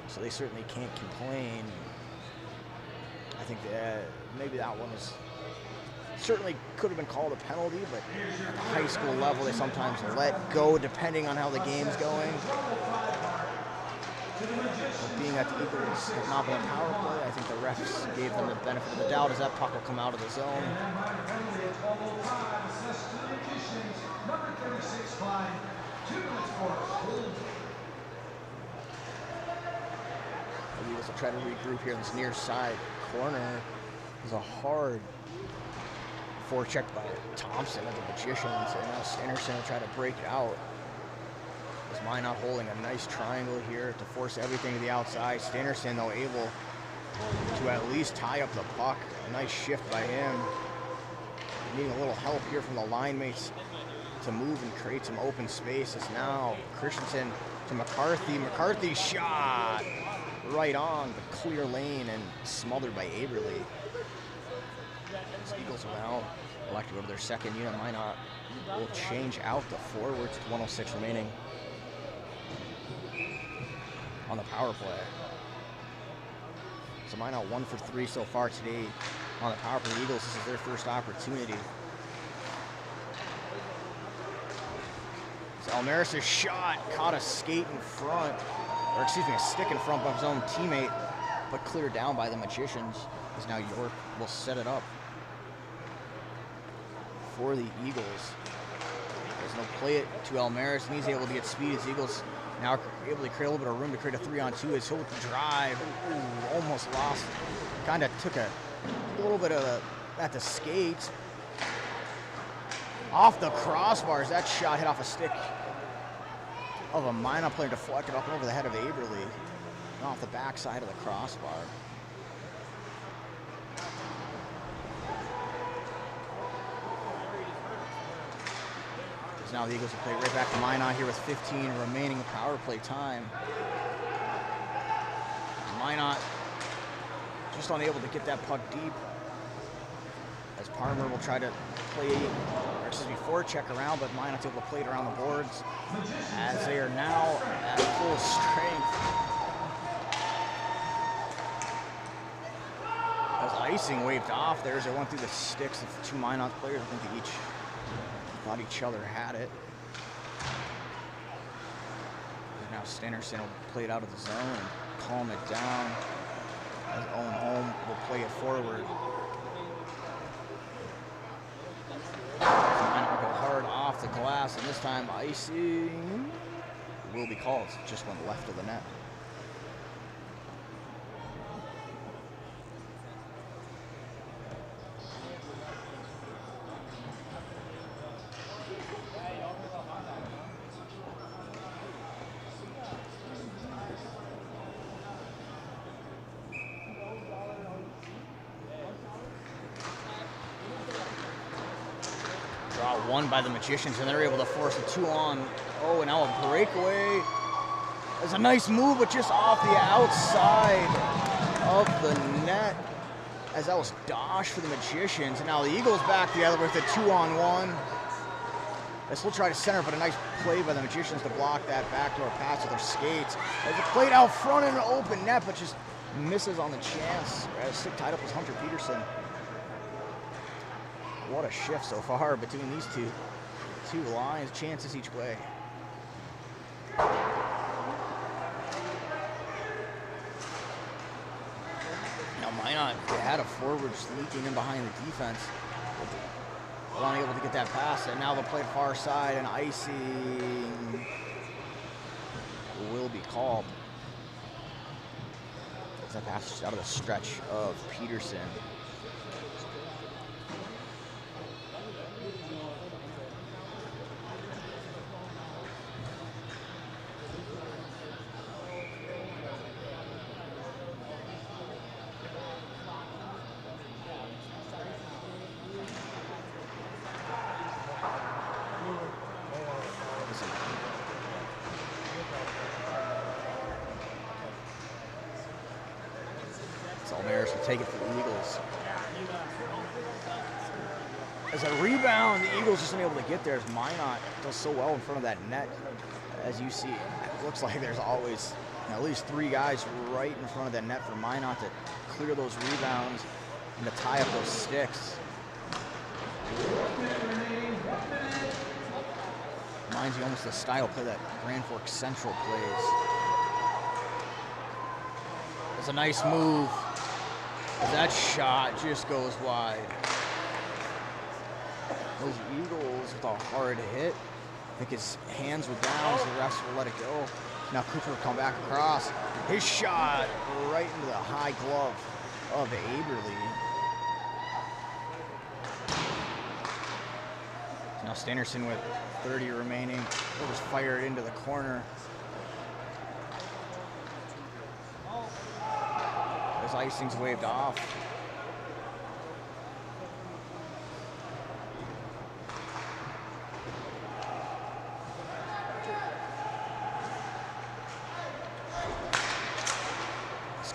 so they certainly can't complain. I think that maybe that one was certainly could have been called a penalty, but at the high school level, they sometimes let go depending on how the game's going. But being that the Eagles have not been a power play, I think the refs gave them the benefit of the doubt as that puck will come out of the zone. The Eagles will try to regroup here in this near side corner. There's a hard forecheck by Thompson of the Magicians, and now Stennerson will try to break it out. Is Minot holding a nice triangle here to force everything to the outside. Stennerson, though, able to at least tie up the puck. A nice shift by him. Needing a little help here from the line mates to move and create some open spaces. Now Christensen to McCarthy. McCarthy's shot right on the clear lane and smothered by Aberly. The Eagles will now elect to go to their second unit. Minot will change out the forwards with 1:06 remaining on the power play. So Minot 1 for 3 so far today on the power play. The Eagles, this is their first opportunity. So Almaris' shot caught a skate in front, or excuse me, a stick in front of his own teammate, but cleared down by the Magicians. As now York will set it up for the Eagles. There's no play it to Almaris, and he's able to get speed as Eagles now able to create a little bit of room to create a 3-on-2 as he'll drive. Ooh, almost lost. Kind of took a little bit of at the skates. Off the crossbars, that shot hit off a stick of a Minot player, deflected up and over the head of Aberly, and off the backside of the crossbar. Now the Eagles will play right back to Minot here with 15 remaining power play time. Minot just unable to get that puck deep as Parmer will try to play, or excuse me, forecheck around, but Minot's able to play it around the boards as they are now at full strength. As icing waved off there as they went through the sticks of the two Minot players. I think they each thought each other had it. Now Stennerson will play it out of the zone and calm it down. As Owen Holm will play it forward. Minot will go hard off the glass, and this time icing will be called. It just went left of the net. Won by the Magicians, and they're able to force a 2-on. Oh, and now a breakaway. It's a nice move, but just off the outside of the net, as that was Dosh for the Magicians. And now the Eagles back together with a 2-on-1. They still try to center, but a nice play by the Magicians to block that backdoor pass with their skates. There's a plate out front in an open net, but just misses on the chance. As stick tied up was Hunter Peterson. What a shift so far between these two lines, chances each way. Now Minot had a forward sneaking in behind the defense, unable to get that pass, and now they'll play far side, and icing will be called. As that pass just out of the stretch of Peterson. Almaris will take it for the Eagles. As a rebound, the Eagles just unable to get there as Minot does so well in front of that net. As you see, it looks like there's always at least 3 guys right in front of that net for Minot to clear those rebounds and to tie up those sticks. Reminds you almost of the style play that Grand Forks Central plays. It's a nice move. That shot just goes wide. Those Eagles with a hard hit. I think his hands were down, so the refs will let it go. Now Cooper will come back across. His shot right into the high glove of Aberly. Now Standerson with 30 remaining. He'll just fire it into the corner. As icing's waved off.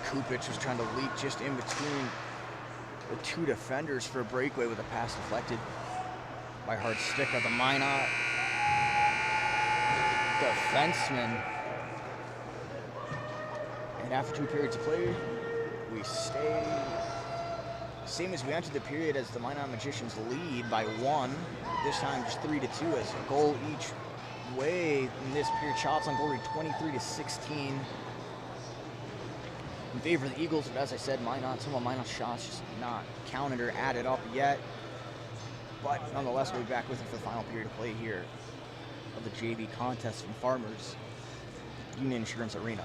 Kupich was trying to leak just in between the two defenders for a breakaway with a pass deflected by hard stick of the Minot defenseman. And after 2 periods of play, we stay same as we entered the period as the Minot Magicians lead by 1. This time just 3-2 as a goal each way in this period. Shots on goal rate 23-16. In favor of the Eagles, but as I said, some of Minot's shots just not counted or added up yet. But nonetheless, we'll be back with you for the final period of play here of the JV contest from Farmers Union Insurance Arena.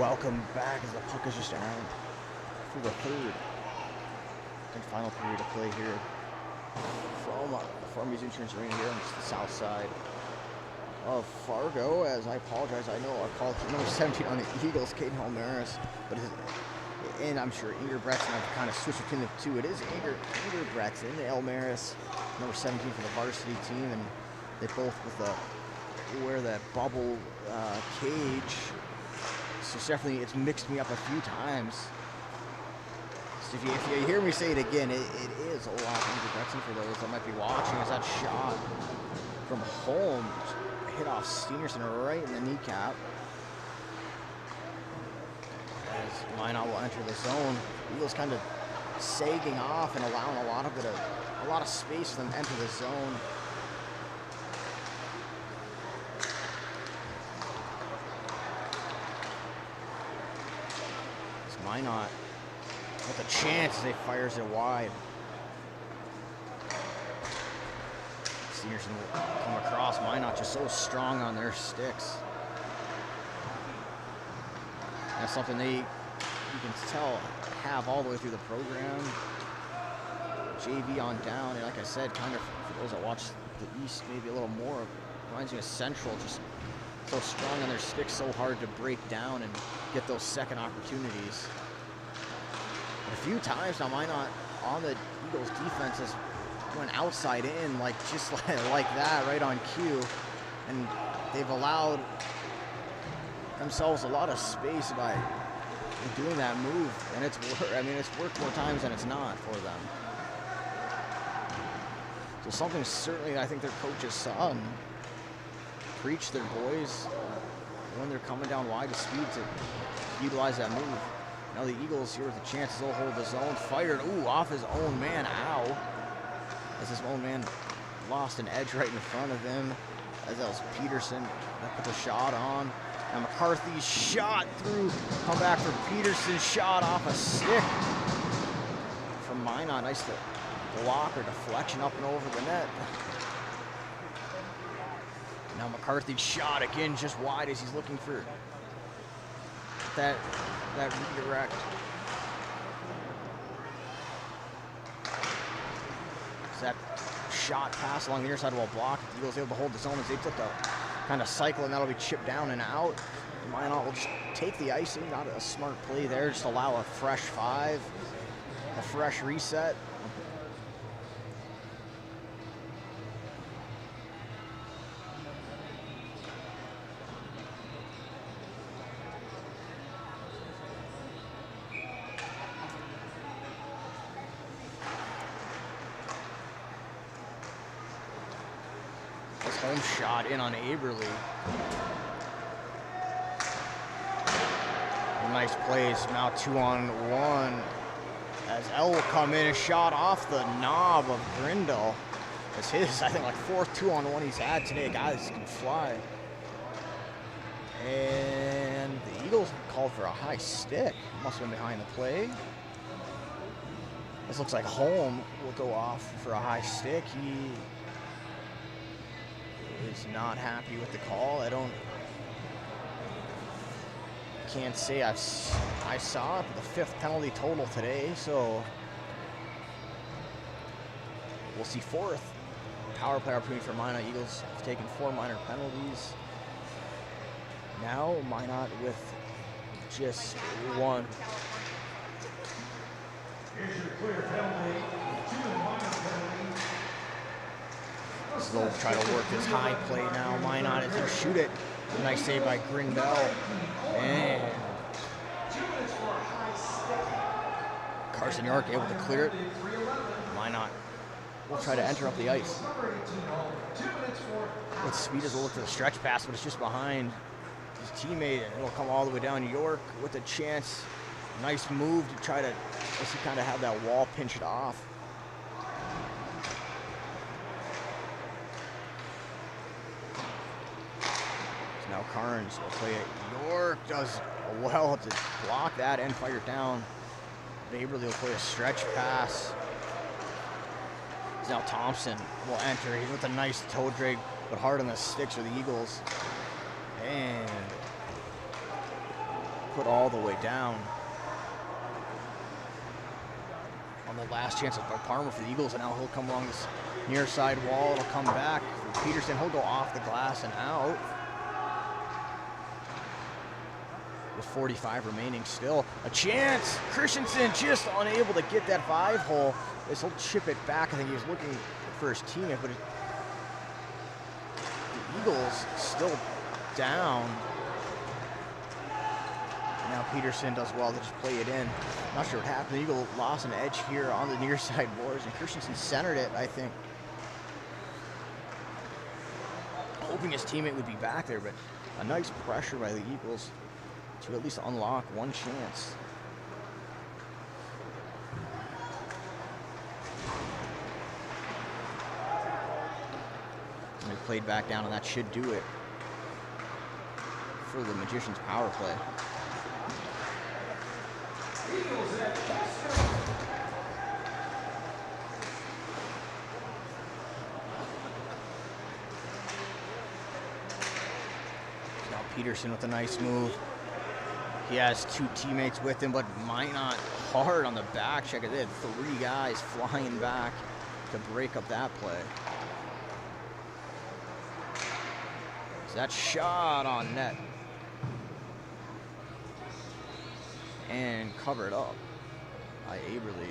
Welcome back as the puck is just out for the third and final period of play here from Farmers Insurance Arena here on the south side of Fargo. As I apologize, I know I called number 17 on the Eagles, Caden Holmaris, but and I'm sure Inger Bretzen, I've kind of switched between the two. It is Inger Bretzen, Elmaris, number 17 for the varsity team, and they both wear that bubble cage. So definitely, it's mixed me up a few times. So if you hear me say it again, it is Olaf Inger Bretzen for those that might be watching. As that shot from home hit off Steenerson right in the kneecap. As Minot will enter the zone, Eagles kind of sagging off and allowing a lot of space for them to enter the zone. Minot with a chance as he fires it wide. Steenerson will come across. Minot just so strong on their sticks. That's something you can tell have all the way through the program. JV on down, and like I said, kind of for those that watch the East maybe a little more, reminds me of Central, just so strong on their sticks, so hard to break down and get those second opportunities. A few times now, Minot on the Eagles defense has went outside in, just like that, right on cue, and they've allowed themselves a lot of space by doing that move, and it's worked more times than it's not for them. So something certainly I think their coaches saw and preach their boys when they're coming down wide to speed to utilize that move. Now the Eagles here with the chances, they'll hold the zone. Fired, off his own man, ow. As his own man lost an edge right in front of him. As that was Peterson that put the shot on. Now McCarthy's shot through, come back for Peterson, shot off a stick from Minot. Nice block or deflection up and over the net. Now McCarthy's shot again just wide as he's looking for that redirect. So that shot pass along the near side wall block. The Eagles able to hold the zone as they took the kind of cycle, and that'll be chipped down and out. Minot will just take the icing. Not a smart play there. Just allow a fresh 5, a fresh reset. Home shot in on Aberly. Nice plays, now 2-on-1. As L will come in and shot off the knob of Grindle. It's his, I think, like 4th 2-on-1 he's had today. A guy that can fly. And the Eagles called for a high stick. Must have been behind the play. This looks like Holm will go off for a high stick. He is not happy with the call. Can't say I saw it, but the 5th penalty total today, so we'll see 4th power play opportunity for Minot. Eagles have taken 4 minor penalties. Now Minot with just 1. Here's your clear penalty, 2 minor penalties. So they'll try to work this high play now. Minot is going to shoot it. Nice save by Grindell. And Carson York able to clear it. Minot will try to enter up the ice. With speed as we'll look for the stretch pass, but it's just behind his teammate, and it'll come all the way down. York with a chance. Nice move to try to just kind of have that wall pinched off. Now Carnes will play it. York does well to block that and fire it down. Aberly will play a stretch pass. Now Thompson will enter. He's with a nice toe drag, but hard on the sticks for the Eagles. And put all the way down. On the last chance of Parmer for the Eagles, and now he'll come along this near side wall. It'll come back for Peterson. He'll go off the glass and out. With 45 remaining still. A chance! Christensen just unable to get that 5-hole. This will chip it back. I think he was looking for his teammate, but the Eagles still down. Now Peterson does well to just play it in. Not sure what happened. The Eagle lost an edge here on the near side boards, and Christensen centered it, I think. Hoping his teammate would be back there, but a nice pressure by the Eagles to at least unlock one chance. And they played back down, and that should do it for the Magicians' power play. Now Peterson with a nice move. He has two teammates with him, but Minot hard on the back check. They had 3 guys flying back to break up that play. So that shot on net. And covered up by Aberly.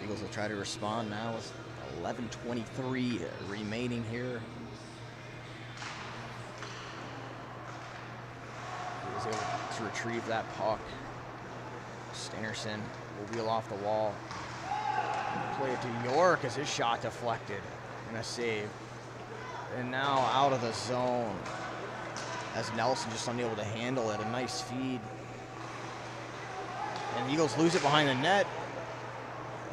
Eagles will try to respond now with 11:23 remaining here. He was able to retrieve that puck. Stannerson will wheel off the wall. Play it to York as his shot deflected and a save. And now out of the zone as Nelson just unable to handle it. A nice feed. And the Eagles lose it behind the net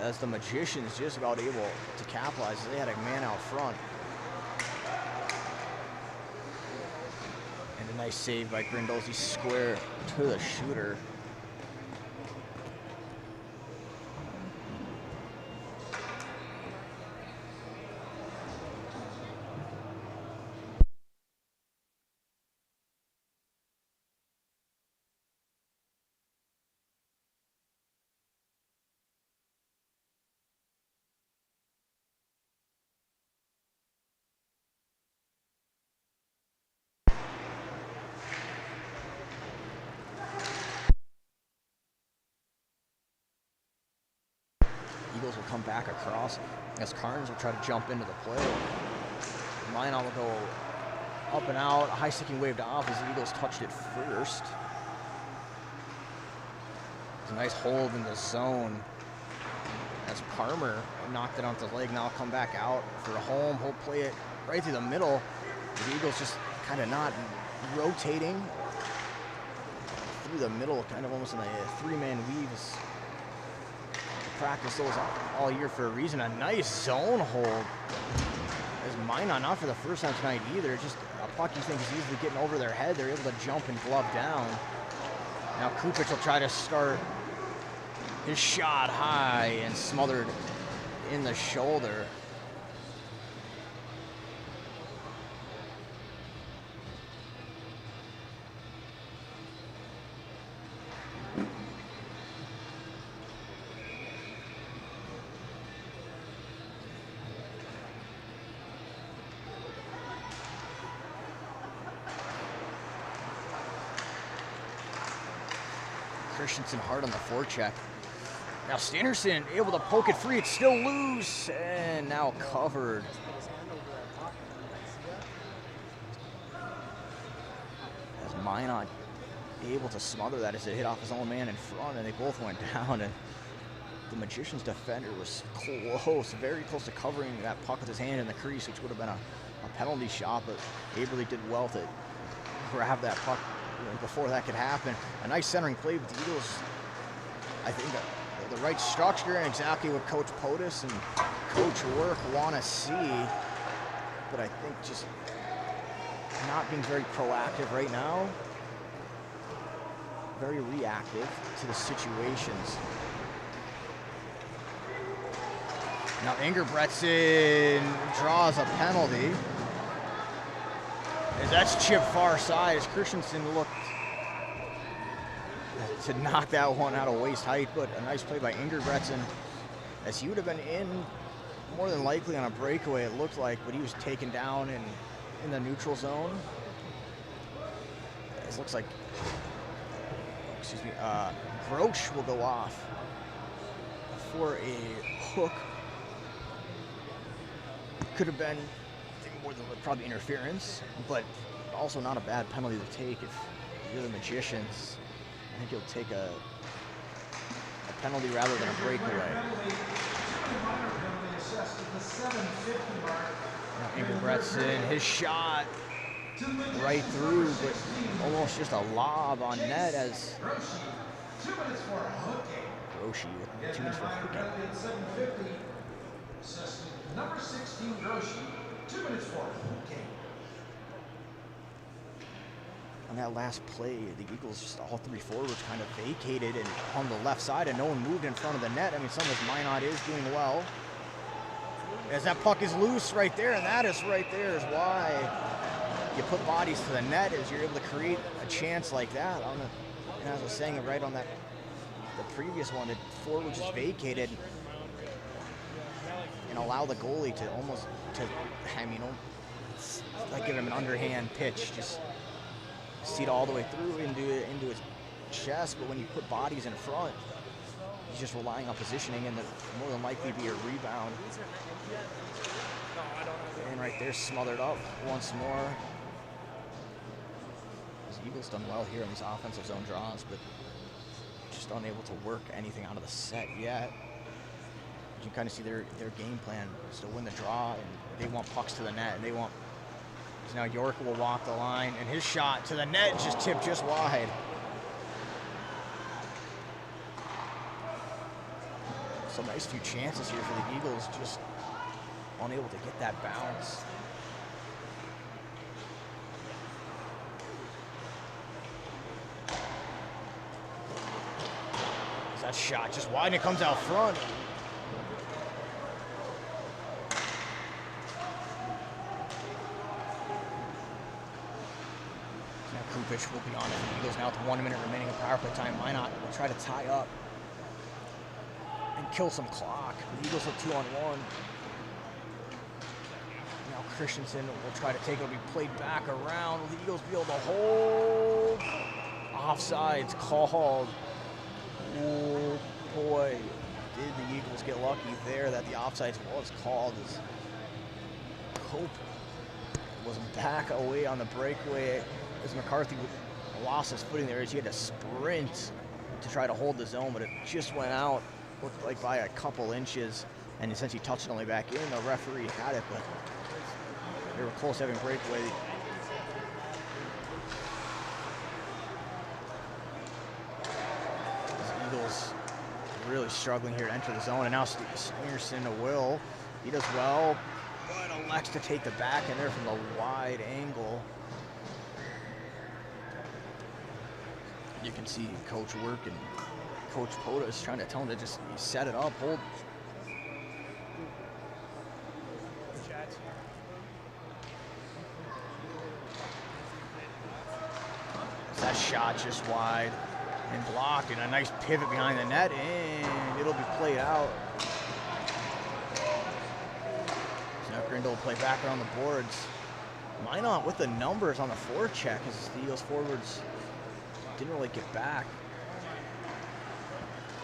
as the Magicians just about able to capitalize. They had a man out front. And a nice save by Grindolzi, square to the shooter. Eagles will come back across as Carnes will try to jump into the play. Minot will go up and out. A high sticking wave to off as the Eagles touched it first. It's a nice hold in the zone as Parmer knocked it onto the leg. Now I'll come back out for a home. He'll play it right through the middle. The Eagles just kind of not rotating through the middle, kind of almost in a 3-man weave. Practice those all year for a reason. A nice zone hold as Minot, not for the first time tonight either. Just a puck you think is easily getting over their head. They're able to jump and glove down. Now Kupich will try to start his shot high and smothered in the shoulder. Christensen hard on the forecheck. Now Stannerson able to poke it free. It's still loose and now covered. As Minot able to smother that as it hit off his own man in front, and they both went down. And the Magicians defender was close, very close to covering that puck with his hand in the crease, which would have been a penalty shot, but Aberly did well to grab that puck before that could happen. A nice centering play with the Eagles. I think the right structure and exactly what Coach POTUS and Coach Work want to see. But I think just not being very proactive right now. Very reactive to the situations. Now Ingerbretson draws a penalty. As that's chipped far side, as Christensen looked to knock that one out of waist height, but a nice play by Ingerbretson, as he would have been in more than likely on a breakaway, it looked like, but he was taken down in the neutral zone. It looks like, excuse me, Grosh will go off for a hook. Could have been more than probably interference, but also not a bad penalty to take if you're the Magicians. I think you'll take a penalty rather than a breakaway. Now Ingerbretson, his shot right through, but almost just a lob on net as Groshi with 2 minutes for hooking. Number 16, Groshi, 2 minutes for hooking. On that last play, the Eagles, just all 3 forwards kind of vacated and on the left side, and no one moved in front of the net. I mean, some of this Minot is doing well. As that puck is loose right there, and that is right there is why you put bodies to the net, is you're able to create a chance like that. And as I was saying right on that, the previous one, the forward just vacated and allow the goalie to almost, like give him an underhand pitch, just see it all the way through into his chest. But when you put bodies in front, he's just relying on positioning, and more than likely be a rebound. And right there, smothered up once more. The Eagles done well here in these offensive zone draws, but just unable to work anything out of the set yet. You can kind of see their game plan is to win the draw, and they want pucks to the net, and they want. Now York will walk the line, and his shot to the net just tipped just wide. Some nice few chances here for the Eagles, just unable to get that bounce. That shot just wide, and it comes out front. Kupich will be on it for the Eagles now with 1 minute remaining of power play time. Minot will try to tie up and kill some clock. The Eagles have 2-on-1. Now Christensen will try to take it. It'll be played back around. Will the Eagles be able to hold? Offsides called. Oh boy, did the Eagles get lucky there that the offsides was called, as Cope was back away on the breakaway as McCarthy lost his footing there, as he had to sprint to try to hold the zone, but it just went out, looked like by a couple inches, and since he touched it only back in, the referee had it, but they were close to having breakaway. Eagles really struggling here to enter the zone, and now Stingerson will. He does well, but elects to take the back in there from the wide angle. You can see Coach Work and Coach Pota is trying to tell him to just set it up, hold. That shot just wide and blocked, and a nice pivot behind the net, and it'll be played out. So now Grindle will play back around the boards. Minot with the numbers on the forecheck as the Eagles forwards didn't really get back.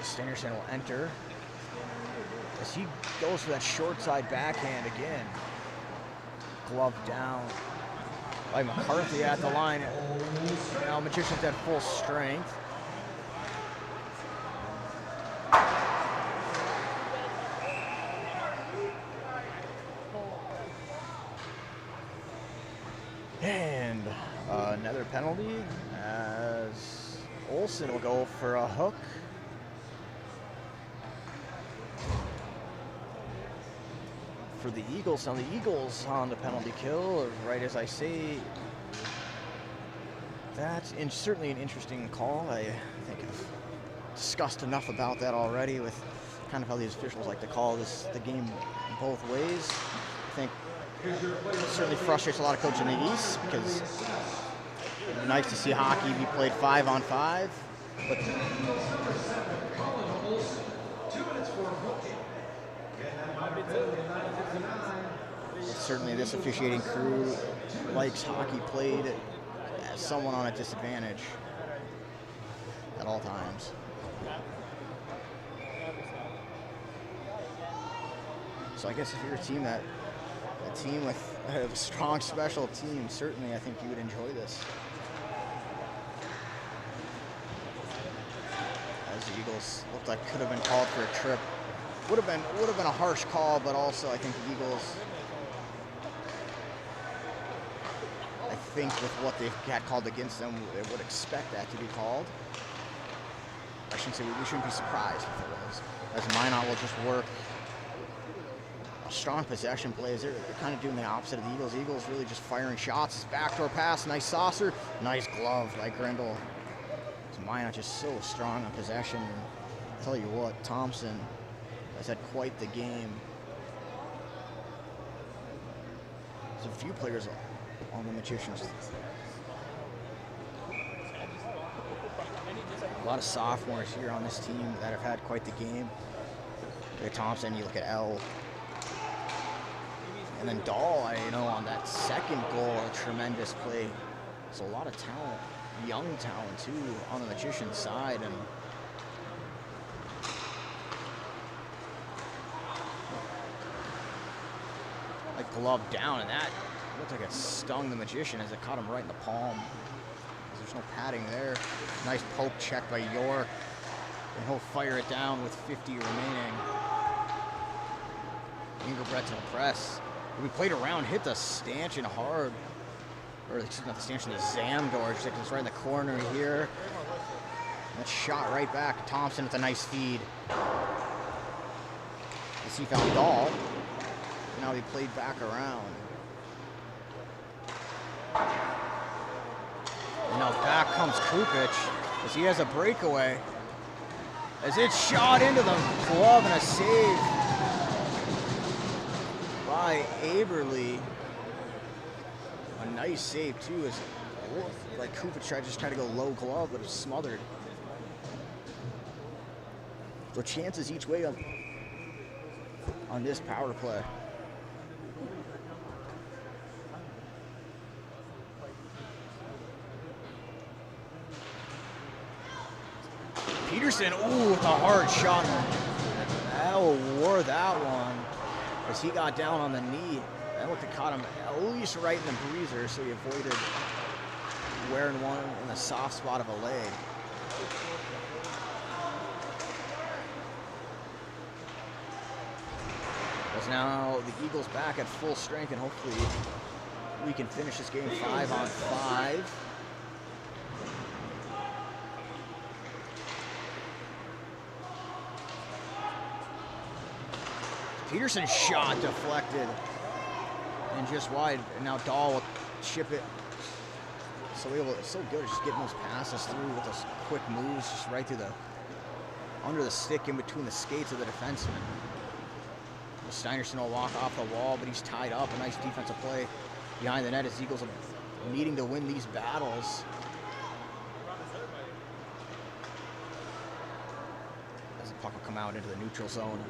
Stangerson will enter as he goes for that short side backhand again. Glove down by McCarthy at the line. Now Magicians at full strength. And another penalty as Olsen will go for a hook. For the Eagles, now the Eagles on the penalty kill, right as I say. That's certainly an interesting call. I think I've discussed enough about that already with kind of how these officials like to call the game both ways. I think it certainly frustrates a lot of coaches in the East because it'd be nice to see hockey be played 5-on-5, but certainly this officiating crew likes hockey played as someone on a disadvantage at all times. So I guess if you're a team with a strong special team, certainly I think you would enjoy this. As the Eagles looked like could have been called for a trip. Would have been a harsh call, but also I think the Eagles, I think with what they've had called against them, they would expect that to be called. I shouldn't say we shouldn't be surprised if it was, as Minot will just work a strong possession plays. They're kind of doing the opposite of the Eagles. Eagles really just firing shots. Backdoor pass, nice saucer, nice glove by Grindle. So Minot just so strong on possession. And I'll tell you what, Thompson has had quite the game. There's a few players on the Magicians. A lot of sophomores here on this team that have had quite the game. You look at Thompson, you look at L. And then Dahl, on that second goal, a tremendous play. So a lot of talent, young talent too, on the Magicians side. And like glove down, and that looked like it stung the Magician as it caught him right in the palm. There's no padding there. Nice poke check by York. And he'll fire it down with 50 remaining. Ingerbrecht to the press. We played around, hit the stanchion hard. Or excuse me, not the stanchion, the Zamdor. It's right in the corner here. And that shot right back. Thompson with a nice feed. As he found Dahl. Now he played back around. And now back comes Kupic as he has a breakaway. As it's shot into the glove and a save by Aberle. A nice save too, as like Kupic tried to go low glove, but it was smothered. So chances each way on this power play. Peterson, ooh, with a hard shot. L wore that one as he got down on the knee. That looked like caught him at least right in the breezer, so he avoided wearing one in the soft spot of a leg. As now the Eagles back at full strength, and hopefully we can finish this game 5-on-5. Peterson's shot deflected and just wide, and now Dahl will chip it. So it's so good at just getting those passes through with those quick moves, just right through under the stick in between the skates of the defenseman. Steinerson will walk off the wall, but he's tied up. A nice defensive play behind the net as Eagles are needing to win these battles. As the puck will come out into the neutral zone.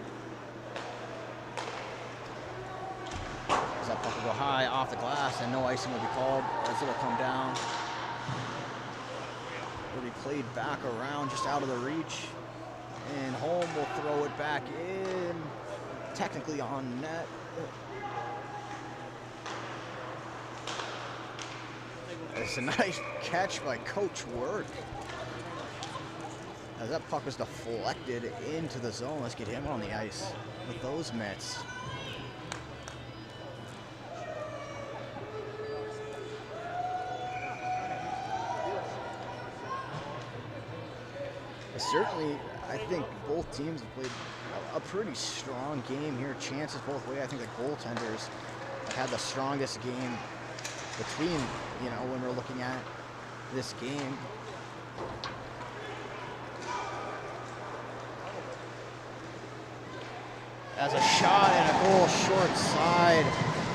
As that puck will go high off the glass, and no icing will be called as it'll come down. It'll be played back around just out of the reach. And Holm will throw it back in. Technically on net. It's a nice catch by Coach Work. As that puck was deflected into the zone. Let's get him on the ice with those mitts. Certainly, I think both teams have played a pretty strong game here. Chances both ways. I think the goaltenders have had the strongest game between, when we're looking at this game. as a shot and a goal short side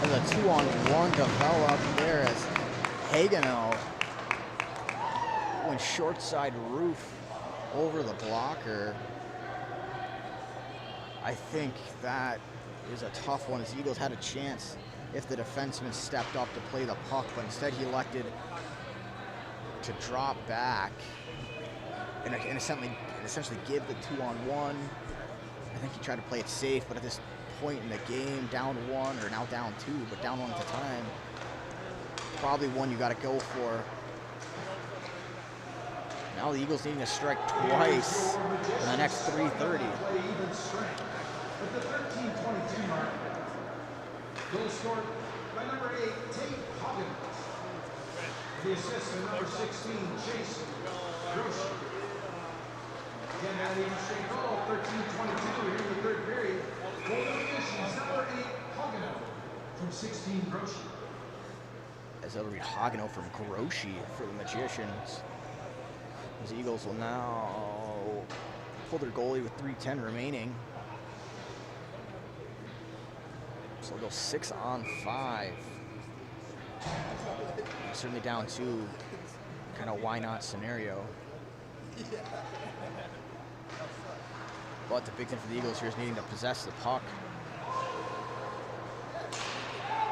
as a 2-on-1 developed there as Hagenow went short side roof over the blocker. I think that is a tough one as the Eagles had a chance if the defenseman stepped up to play the puck, but instead he elected to drop back and essentially give the 2-on-1. I think he tried to play it safe, but at this point in the game, down 1, or now down 2, but down 1 at a time, probably one you got to go for. Now the Eagles needing to strike twice in the next 3:30. At the 13:22 mark, goal scored by number 8, Tate Hoggins. The assist to number 16, Chase Grosh. Again, that even straight goal, 13:22 here in the third period. Goal additions, number 8, Hoggins from 16, Grosh. As that'll read Hagenow from Groshi for the Magicians. The Eagles will now pull their goalie with 3:10 remaining. So they'll go 6-on-5. Certainly down 2, kind of why not scenario. But the big thing for the Eagles here is needing to possess the puck.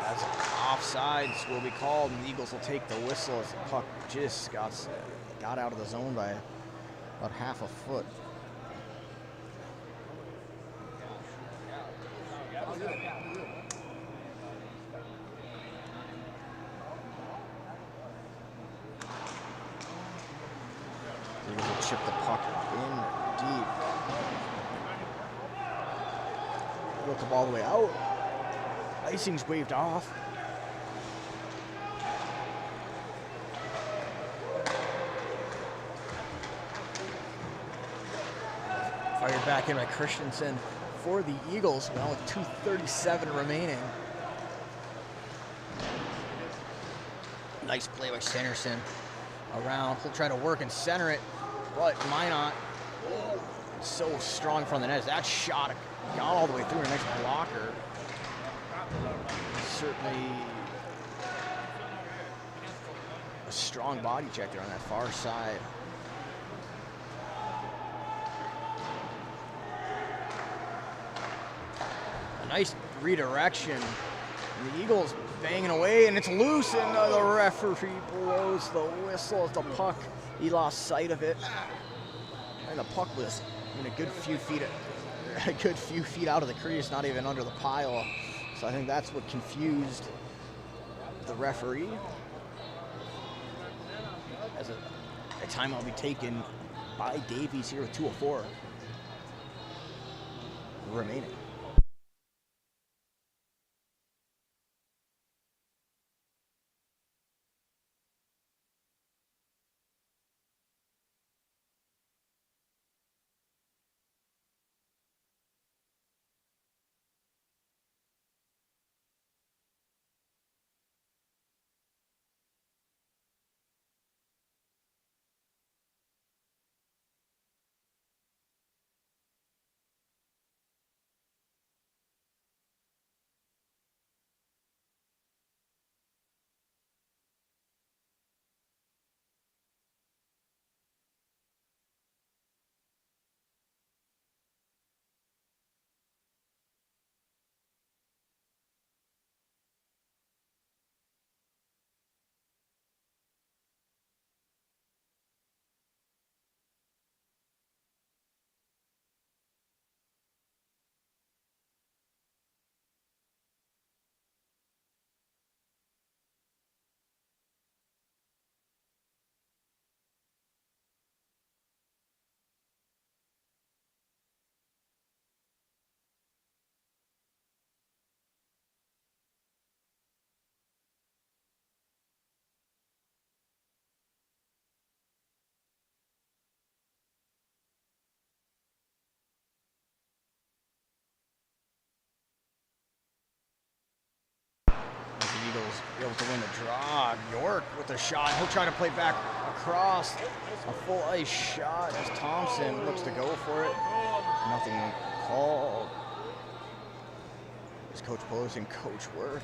As offsides will be called, and the Eagles will take the whistle as the puck just got out of the zone by about half a foot. The Eagles will chip the puck in deep. Will come all the way out. Icing's waved off. Fired back in by Christensen for the Eagles, now with 2:37 remaining. Nice play by Sanderson. Around, he'll try to work and center it, but Minot so strong from the net. That shot got all the way through a nice blocker. Certainly a strong body check there on that far side. A nice redirection. And the Eagles banging away, and it's loose, and the referee blows the whistle as the puck, he lost sight of it. And the puck was in a good few feet out of the crease, not even under the pile. So I think that's what confused the referee. As a timeout will be taken by Davies here with 2:04 remaining. Eagles able to win the draw. York with the shot. He'll try to play back across. A full ice shot as Thompson looks to go for it. Nothing called. As Coach Pelosi and Coach work,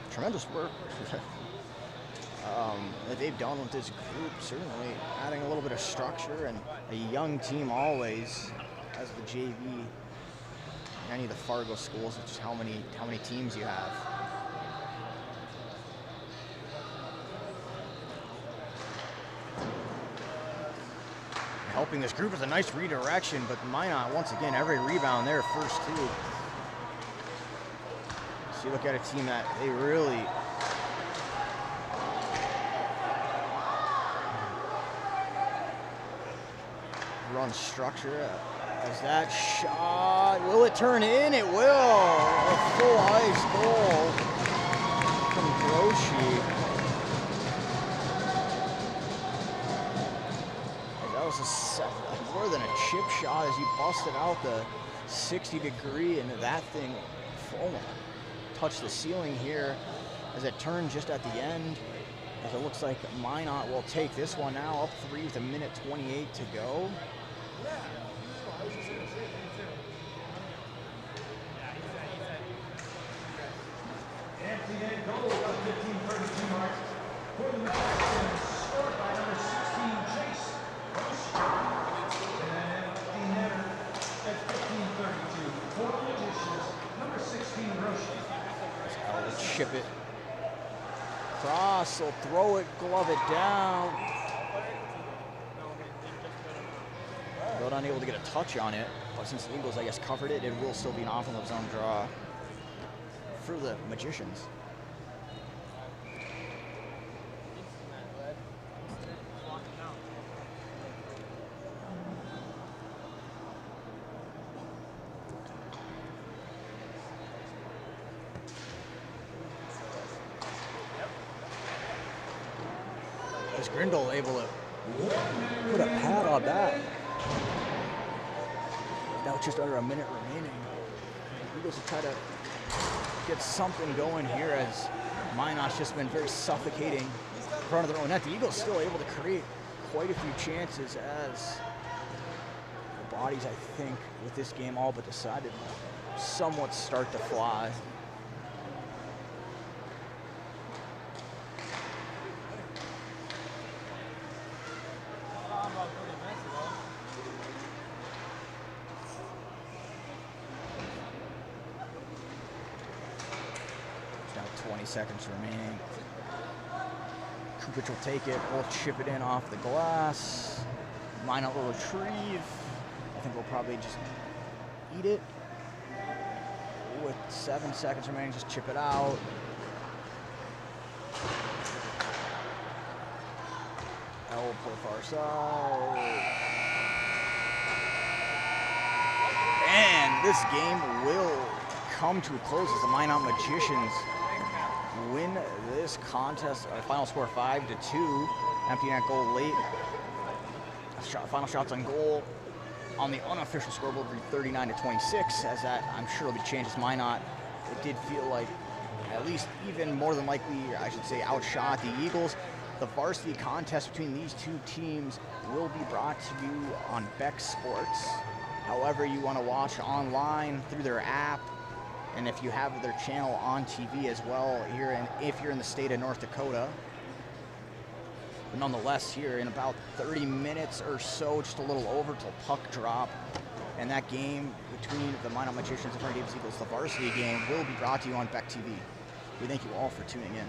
tremendous work that they've done with this group, certainly adding a little bit of structure and a young team always as the JV. Any of the Fargo schools, it's just how many teams you have. Helping this group is a nice redirection, but Minot, once again, every rebound there, first two. So you look at a team that they really run structure. As that shot, will it turn in? It will. A full ice goal from Groshi. That was more than a chip shot as he busted out the 60-degree, and that thing almost touched the ceiling here as it turned just at the end. As it looks like Minot will take this one now, up 3 with 1:28 to go. Empty net goal of 15:32 mark for the Mexicans, scored by number 16, Chase Roche. And empty netter at 15:32 for the Magicians, number 16, Roche. Let's chip it. Cross, will throw it, glove it down. But unable to get a touch on it. But since the Eagles, I guess, covered it, it will still be an off-the zone draw for the Magicians. Is Grindle able to put a pad on that? Now it's just under a minute remaining. The Eagles will try to get something going here as Minot's just been very suffocating in front of their own net. The Eagles still able to create quite a few chances as the bodies, I think, with this game all but decided, somewhat start to fly. Now 20 seconds remaining. Kupic will take it, will chip it in off the glass. Minot will retrieve. I think we'll probably just eat it. With 7 seconds remaining, just chip it out. L play far side. And this game will come to a close as the Minot Magicians win this contest. Our final score 5-2. Empty net goal late. Final shots on goal on the unofficial scoreboard will be 39-26. As that, I'm sure, will be changed as Minot. It did feel like, at least even more than likely, I should say, outshot the Eagles. The varsity contest between these two teams will be brought to you on Beck Sports. However you want to watch online through their app, and if you have their channel on TV as well here, if you're in the state of North Dakota. But nonetheless, here in about 30 minutes or so, just a little over till puck drop, and that game between the Minot Magicians and Davies Eagles, the varsity game, will be brought to you on Beck TV. We thank you all for tuning in.